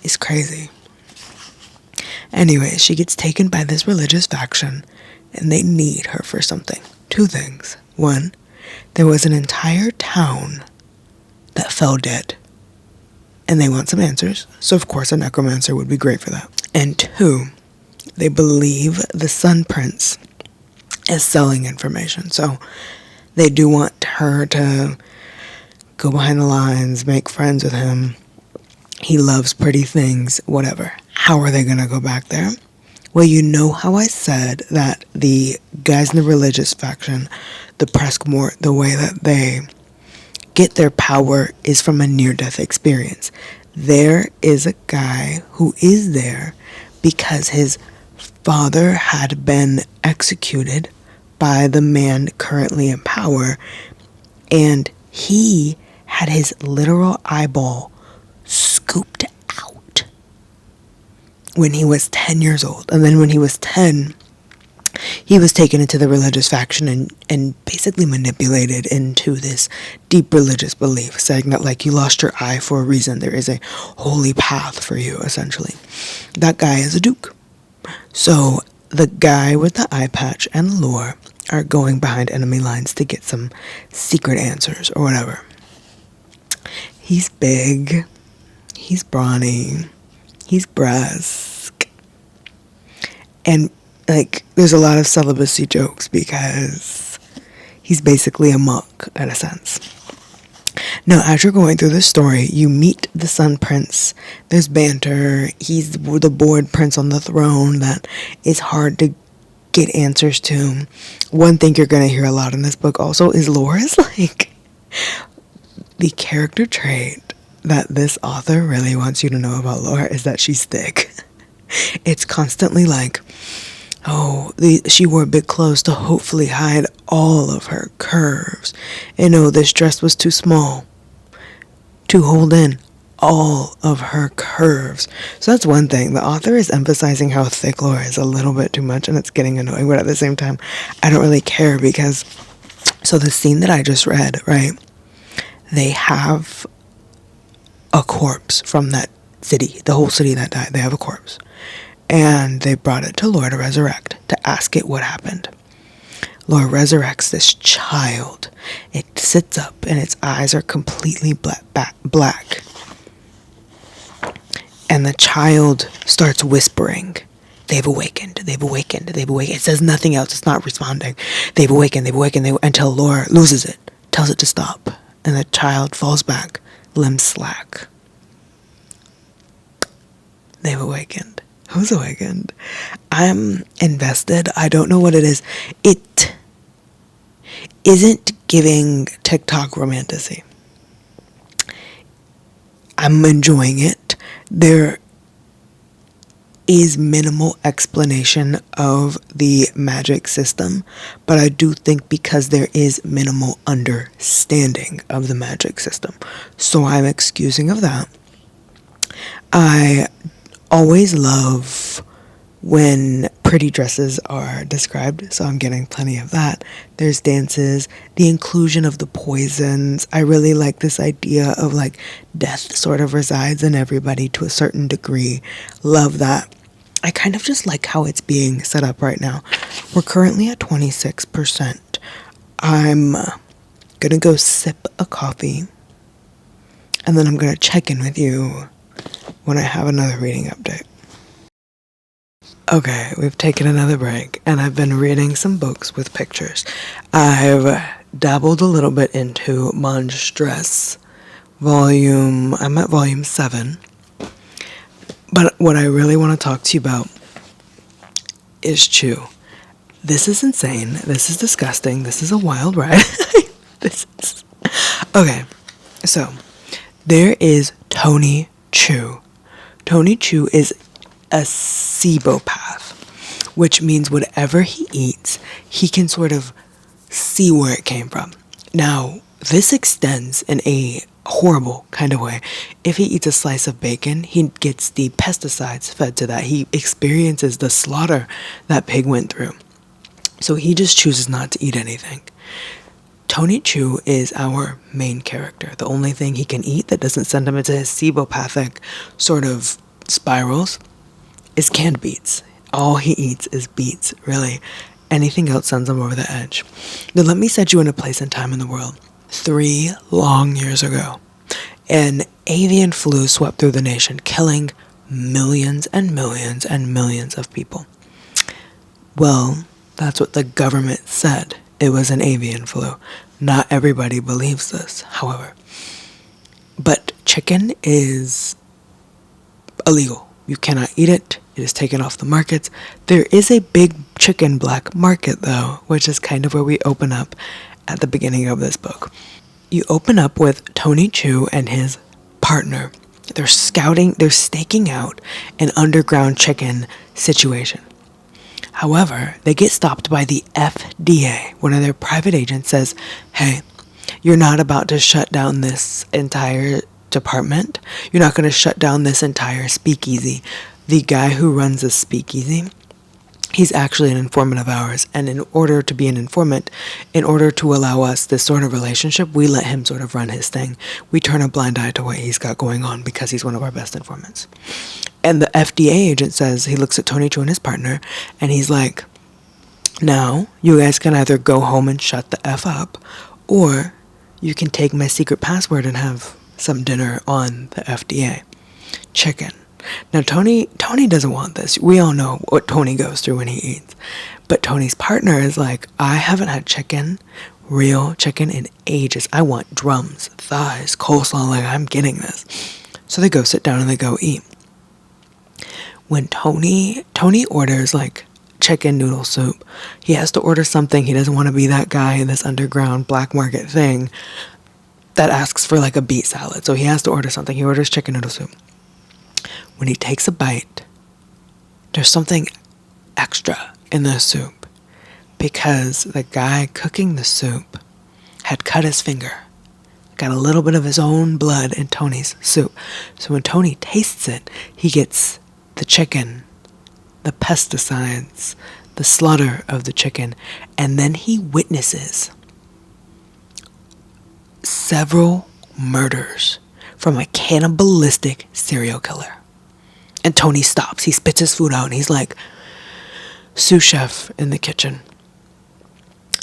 is crazy. Anyway, she gets taken by this religious faction and they need her for something. Two things. One, there was an entire town that fell dead. And they want some answers, so of course a necromancer would be great for that. And two, they believe the Sun Prince is selling information, so they do want her to go behind the lines, make friends with him. He loves pretty things, whatever. How are they going to go back there? Well, you know how I said that the guys in the religious faction, the Presque Mort, the way that they get their power is from a near-death experience. There is a guy who is there because his father had been executed by the man currently in power, and he had his literal eyeball scooped out when he was 10 years old. And then when he was 10, he was taken into the religious faction and basically manipulated into this deep religious belief, saying that, like, you lost your eye for a reason. There is a holy path for you, essentially. That guy is a duke. So the guy with the eye patch and Lore are going behind enemy lines to get some secret answers or whatever. He's big. He's brawny. He's brusque. And like, there's a lot of celibacy jokes because he's basically a monk, in a sense. Now, as you're going through this story, you meet the Sun Prince. There's banter. He's the bored prince on the throne that is hard to get answers to. One thing you're going to hear a lot in this book also is Laura's, like, the character trait that this author really wants you to know about Laura is that she's thick. It's constantly like, she wore big clothes to hopefully hide all of her curves. And this dress was too small to hold in all of her curves. So that's one thing. The author is emphasizing how thick Laura is a little bit too much, and it's getting annoying. But at the same time, I don't really care because So the scene that I just read, right? They have a corpse from that city, the whole city that died. They have a corpse. And they brought it to Lore to resurrect, to ask it what happened. Lore resurrects this child. It sits up and its eyes are completely black. And the child starts whispering, they've awakened, they've awakened, they've awakened. It says nothing else, it's not responding. They've awakened, until Lore loses it, tells it to stop. And the child falls back, limbs slack. They've awakened. Who's awakened? I'm invested. I don't know what it is. It isn't giving TikTok romantasy. I'm enjoying it. There is minimal explanation of the magic system, but I do think because there is minimal understanding of the magic system, so I'm excusing of that. I always love when pretty dresses are described, so I'm getting plenty of that. There's dances, the inclusion of the poisons. I really like this idea of like death sort of resides in everybody to a certain degree. Love that. I kind of just like how it's being set up right now. We're currently at 26%. I'm gonna go sip a coffee, and then I'm gonna check in with you when I have another reading update. Okay, we've taken another break, and I've been reading some books with pictures. I've dabbled a little bit into Monstress I'm at volume 7. But what I really want to talk to you about is Chew. This is insane. This is disgusting. This is a wild ride. Okay, so there is Tony Chew. Tony Chew is a sebopath, which means whatever he eats, he can sort of see where it came from. Now, this extends in a horrible kind of way. If he eats a slice of bacon, he gets the pesticides fed to that. He experiences the slaughter that pig went through. So he just chooses not to eat anything. Tony Chew is our main character. The only thing he can eat that doesn't send him into his sebopathic sort of spirals is canned beets. All he eats is beets, really. Anything else sends him over the edge. Now let me set you in a place and time in the world. 3 long years ago, an avian flu swept through the nation, killing millions and millions and millions of people. Well, that's what the government said. It was an avian flu. Not everybody believes this, however. But chicken is illegal. You cannot eat it. It is taken off the markets. There is a big chicken black market, though, which is kind of where we open up at the beginning of this book. You open up with Tony Chew and his partner. They're staking out an underground chicken situation. However, they get stopped by the FDA. One of their private agents says, hey, you're not about to shut down this entire department. You're not going to shut down this entire speakeasy. The guy who runs the speakeasy, he's actually an informant of ours. And in order to be an informant, in order to allow us this sort of relationship, we let him sort of run his thing. We turn a blind eye to what he's got going on because he's one of our best informants. And the FDA agent says, he looks at Tony Chew and his partner, and he's like, now, you guys can either go home and shut the F up, or you can take my secret password and have some dinner on the FDA. Chicken. Now, Tony doesn't want this. We all know what Tony goes through when he eats. But Tony's partner is like, I haven't had chicken, real chicken, in ages. I want drums, thighs, coleslaw, like I'm getting this. So they go sit down and they go eat. When Tony orders like chicken noodle soup, he has to order something. He doesn't want to be that guy in this underground black market thing that asks for like a beet salad. So he has to order something. He orders chicken noodle soup. When he takes a bite, there's something extra in the soup because the guy cooking the soup had cut his finger. Got a little bit of his own blood in Tony's soup. So when Tony tastes it, he gets the chicken, the pesticides, the slaughter of the chicken, and then he witnesses several murders from a cannibalistic serial killer. And Tony stops. He spits his food out and he's like, sous chef in the kitchen.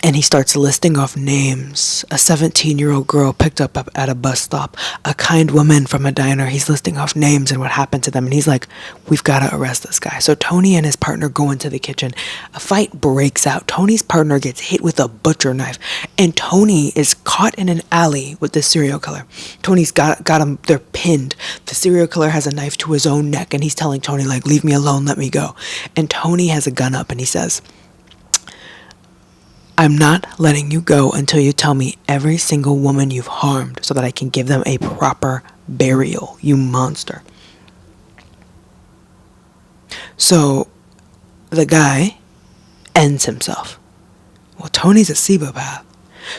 And he starts listing off names. A 17-year-old girl picked up at a bus stop. A kind woman from a diner. He's listing off names and what happened to them. And he's like, we've got to arrest this guy. So Tony and his partner go into the kitchen. A fight breaks out. Tony's partner gets hit with a butcher knife. And Tony is caught in an alley with this serial killer. Tony's got him. They're pinned. The serial killer has a knife to his own neck. And he's telling Tony, like, leave me alone. Let me go. And Tony has a gun up and he says, I'm not letting you go until you tell me every single woman you've harmed so that I can give them a proper burial, you monster. So the guy ends himself. Well, Tony's a psychopath,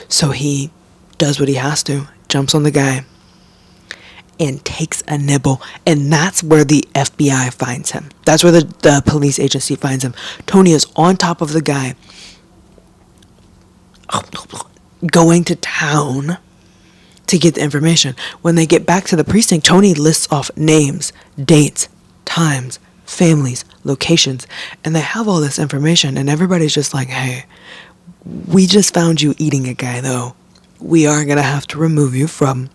so he does what he has to, jumps on the guy and takes a nibble, and that's where the FBI finds him. That's where the police agency finds him. Tony is on top of the guy, going to town to get the information. When they get back to the precinct, Tony lists off names, dates, times, families, locations, and they have all this information, and everybody's just like, hey, we just found you eating a guy, though. We are going to have to remove you from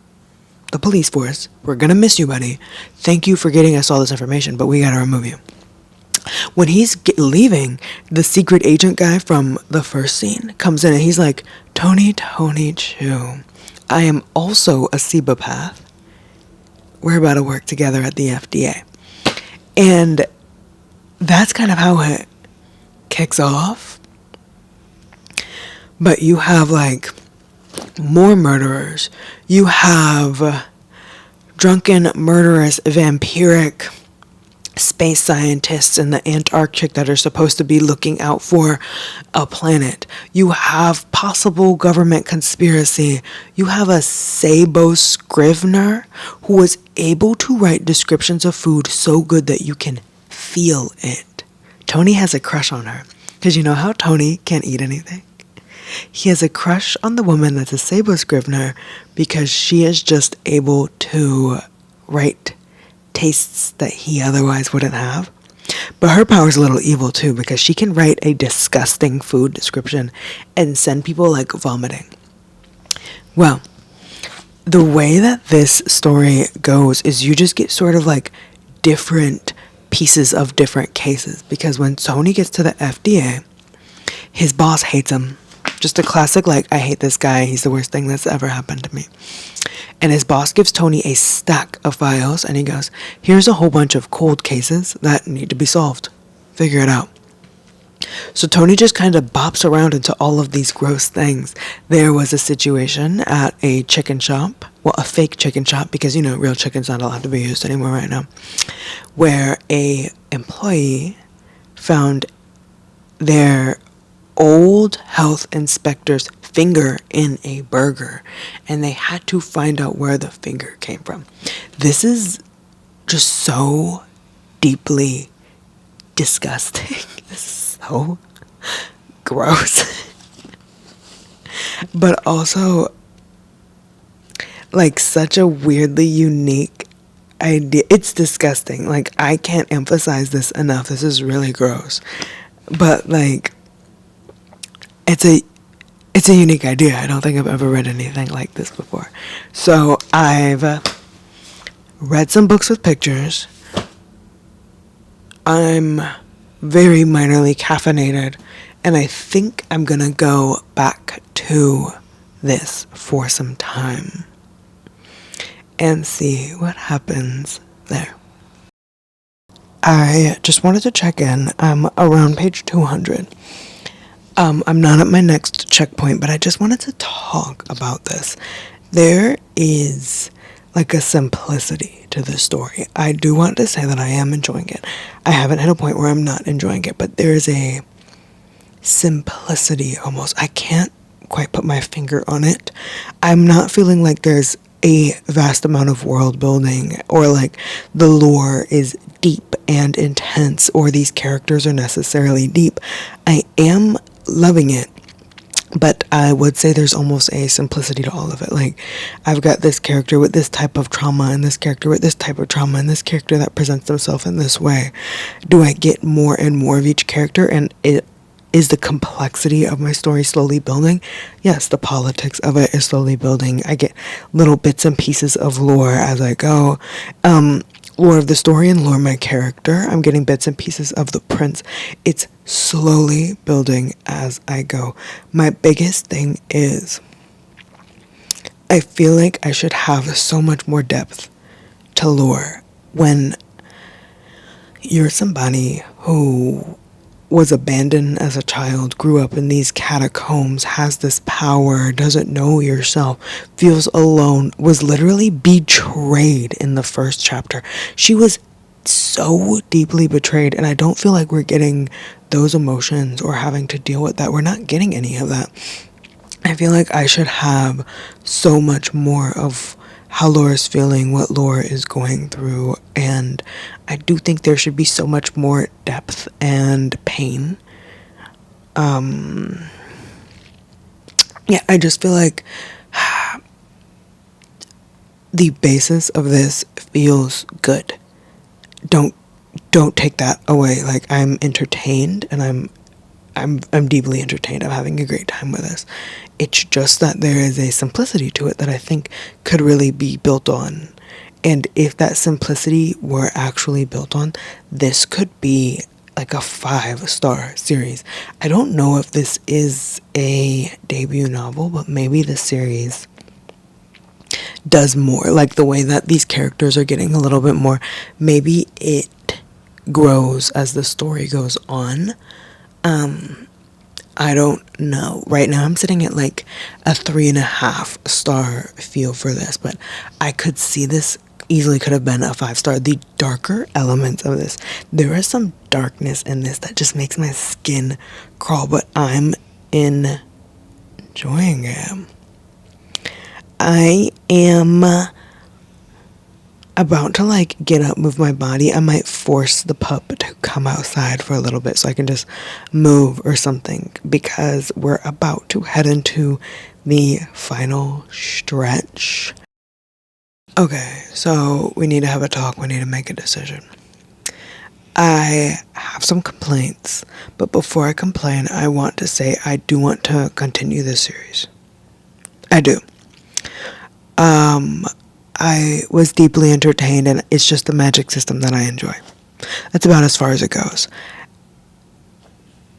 the police force. We're going to miss you, buddy. Thank you for getting us all this information, but we got to remove you. When he's leaving, the secret agent guy from the first scene comes in and he's like, Tony Chu, I am also a psychopath. We're about to work together at the FDA. And that's kind of how it kicks off. But you have like more murderers. You have drunken, murderous, vampiric space scientists in the Antarctic that are supposed to be looking out for a planet. You have possible government conspiracy. You have a Sabo Scrivener who was able to write descriptions of food so good that you can feel it. Tony has a crush on her. Because you know how Tony can't eat anything? He has a crush on the woman that's a Sabo Scrivener because she is just able to write tastes that he otherwise wouldn't have. But her power's a little evil too, because she can write a disgusting food description and send people like vomiting. Well, the way that this story goes is you just get sort of like different pieces of different cases, because when Tony gets to the FDA, his boss hates him. Just a classic, like, I hate this guy, he's the worst thing that's ever happened to me. And his boss gives Tony a stack of files, and he goes, here's a whole bunch of cold cases that need to be solved. Figure it out. So Tony just kind of bops around into all of these gross things. There was a situation at a chicken shop, well, a fake chicken shop, because, you know, real chicken's not allowed to be used anymore right now, where a employee found their old health inspector's finger in a burger, and they had to find out where the finger came from. This is just so deeply disgusting. This is so gross. But also, like, such a weirdly unique idea. It's disgusting. Like, I can't emphasize this enough. This is really gross. But, like, it's a unique idea. I don't think I've ever read anything like this before. So I've read some books with pictures. I'm very minorly caffeinated, and I think I'm gonna go back to this for some time and see what happens there. I just wanted to check in. I'm around page 200. I'm not at my next checkpoint, but I just wanted to talk about this. There is like a simplicity to this story. I do want to say that I am enjoying it. I haven't hit a point where I'm not enjoying it, but there's a simplicity almost. I can't quite put my finger on it. I'm not feeling like there's a vast amount of world building, or like the lore is deep and intense, or these characters are necessarily deep. I am loving it. But I would say there's almost a simplicity to all of it. Like, I've got this character with this type of trauma, and this character with this type of trauma, and this character that presents themselves in this way. Do I get more and more of each character, and it is the complexity of my story slowly building? Yes, the politics of it is slowly building. I get little bits and pieces of lore as I go. Lore of the story and lore of my character. I'm getting bits and pieces of the prince. It's slowly building as I go. My biggest thing is I feel like I should have so much more depth to lore when you're somebody who was abandoned as a child, grew up in these catacombs, has this power, doesn't know yourself, feels alone, was literally betrayed in the first chapter. She was so deeply betrayed, and I don't feel like we're getting those emotions or having to deal with that. We're not getting any of that. I feel like I should have so much more of how Laura is feeling, what Laura is going through, and I do think there should be so much more depth and pain. Yeah, I just feel like the basis of this feels good. Don't take that away. Like, I'm entertained, and I'm deeply entertained. I'm having a great time with this. It's just that there is a simplicity to it that I think could really be built on. And if that simplicity were actually built on, this could be like a 5-star series. I don't know if this is a debut novel, but maybe the series does more. Like, the way that these characters are getting a little bit more, maybe it grows as the story goes on. I don't know. Right now I'm sitting at like a 3.5-star feel for this, but I could see this easily could have been a 5-star. The darker elements of this, there is some darkness in this that just makes my skin crawl, but I'm enjoying it. I am about to like get up, move my body. I might force the pup to come outside for a little bit so I can just move or something, because we're about to head into the final stretch. Okay, so we need to have a talk. We need to make a decision. I have some complaints, but before I complain, I want to say I do want to continue this series. I do. I was deeply entertained, and it's just the magic system that I enjoy. That's about as far as it goes.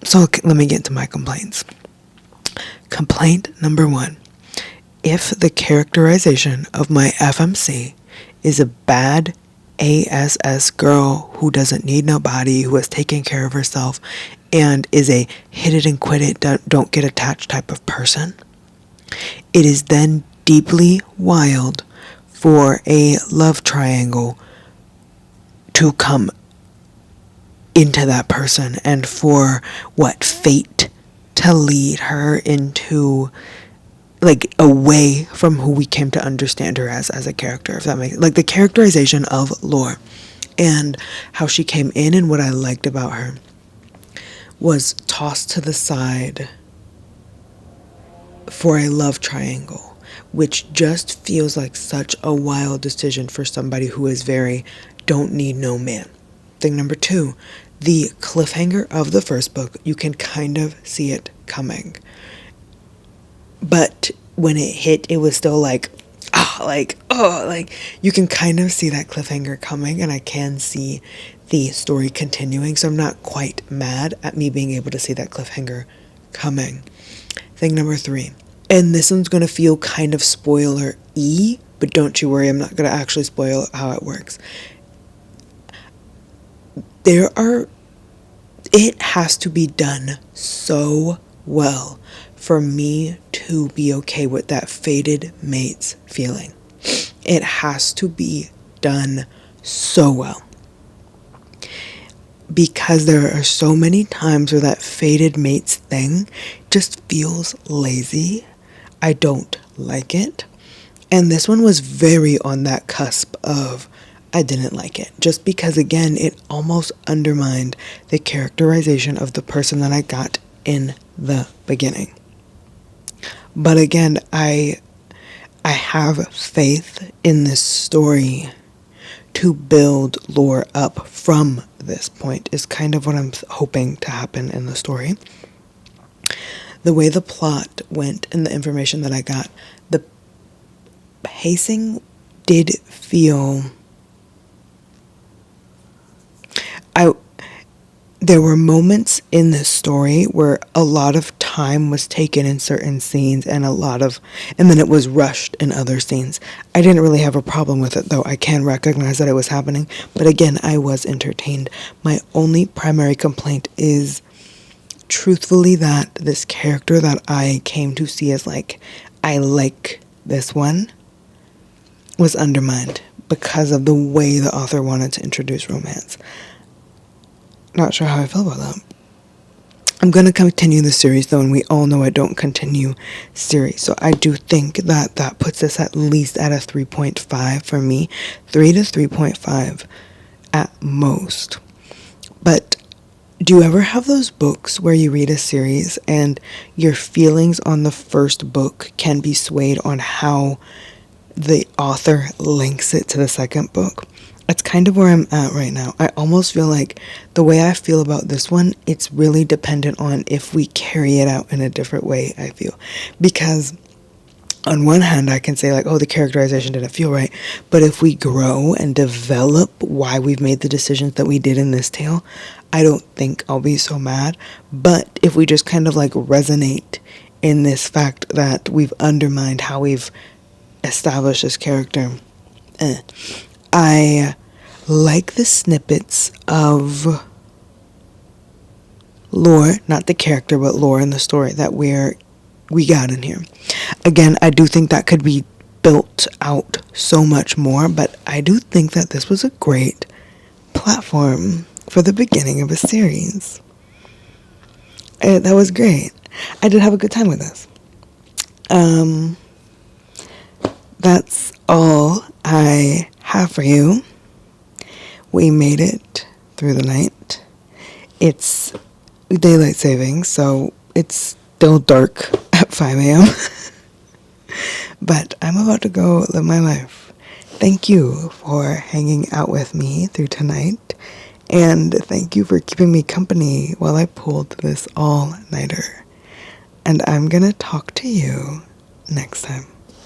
So let me get into my complaints. Complaint number 1. If the characterization of my FMC is a bad ASS girl who doesn't need nobody, who has taken care of herself, and is a hit it and quit it, don't get attached type of person, it is then deeply wild for a love triangle to come into that person, and for fate to lead her into like away from who we came to understand her as a character, if that makes like the characterization of Lore and how she came in, and what I liked about her was tossed to the side for a love triangle, which just feels like such a wild decision for somebody who is very don't need no man. Thing number 2, the cliffhanger of the first book, you can kind of see it coming. But when it hit, it was still like you can kind of see that cliffhanger coming, and I can see the story continuing, so I'm not quite mad at me being able to see that cliffhanger coming. Thing number 3, and this one's going to feel kind of spoiler-y, but don't you worry, I'm not going to actually spoil how it works. It has to be done so well for me to be okay with that fated mates feeling. It has to be done so well. Because there are so many times where that fated mates thing just feels lazy. I don't like it. And this one was very on that cusp of I didn't like it. Just because, again, it almost undermined the characterization of the person that I got in the beginning. But again, I have faith in this story to build lore up from this point is kind of what I'm hoping to happen in the story. The way the plot went and the information that I got, the pacing did feel... There were moments in this story where a lot of time was taken in certain scenes and then it was rushed in other scenes. I didn't really have a problem with it though. I can recognize that it was happening, but again, I was entertained. My only primary complaint is truthfully that this character that I came to see as like, I like this one, was undermined because of the way the author wanted to introduce romance. Not sure how I feel about that. I'm going to continue the series though, and we all know I don't continue series. So I do think that that puts us at least at a 3.5 for me. 3 to 3.5 at most. But do you ever have those books where you read a series and your feelings on the first book can be swayed on how the author links it to the second book? That's kind of where I'm at right now. I almost feel like the way I feel about this one, it's really dependent on if we carry it out in a different way, I feel. Because on one hand, I can say like, oh, the characterization didn't feel right. But if we grow and develop why we've made the decisions that we did in this tale, I don't think I'll be so mad. But if we just kind of like resonate in this fact that we've undermined how we've established this character, I like the snippets of lore, not the character, but lore in the story that we got in here. Again, I do think that could be built out so much more, but I do think that this was a great platform for the beginning of a series. That was great. I did have a good time with this. That's all I have for you. We made it through the night. It's daylight saving, so it's still dark at 5 a.m. But I'm about to go live my life. Thank you for hanging out with me through tonight, and thank you for keeping me company while I pulled this all-nighter. And I'm gonna talk to you next time.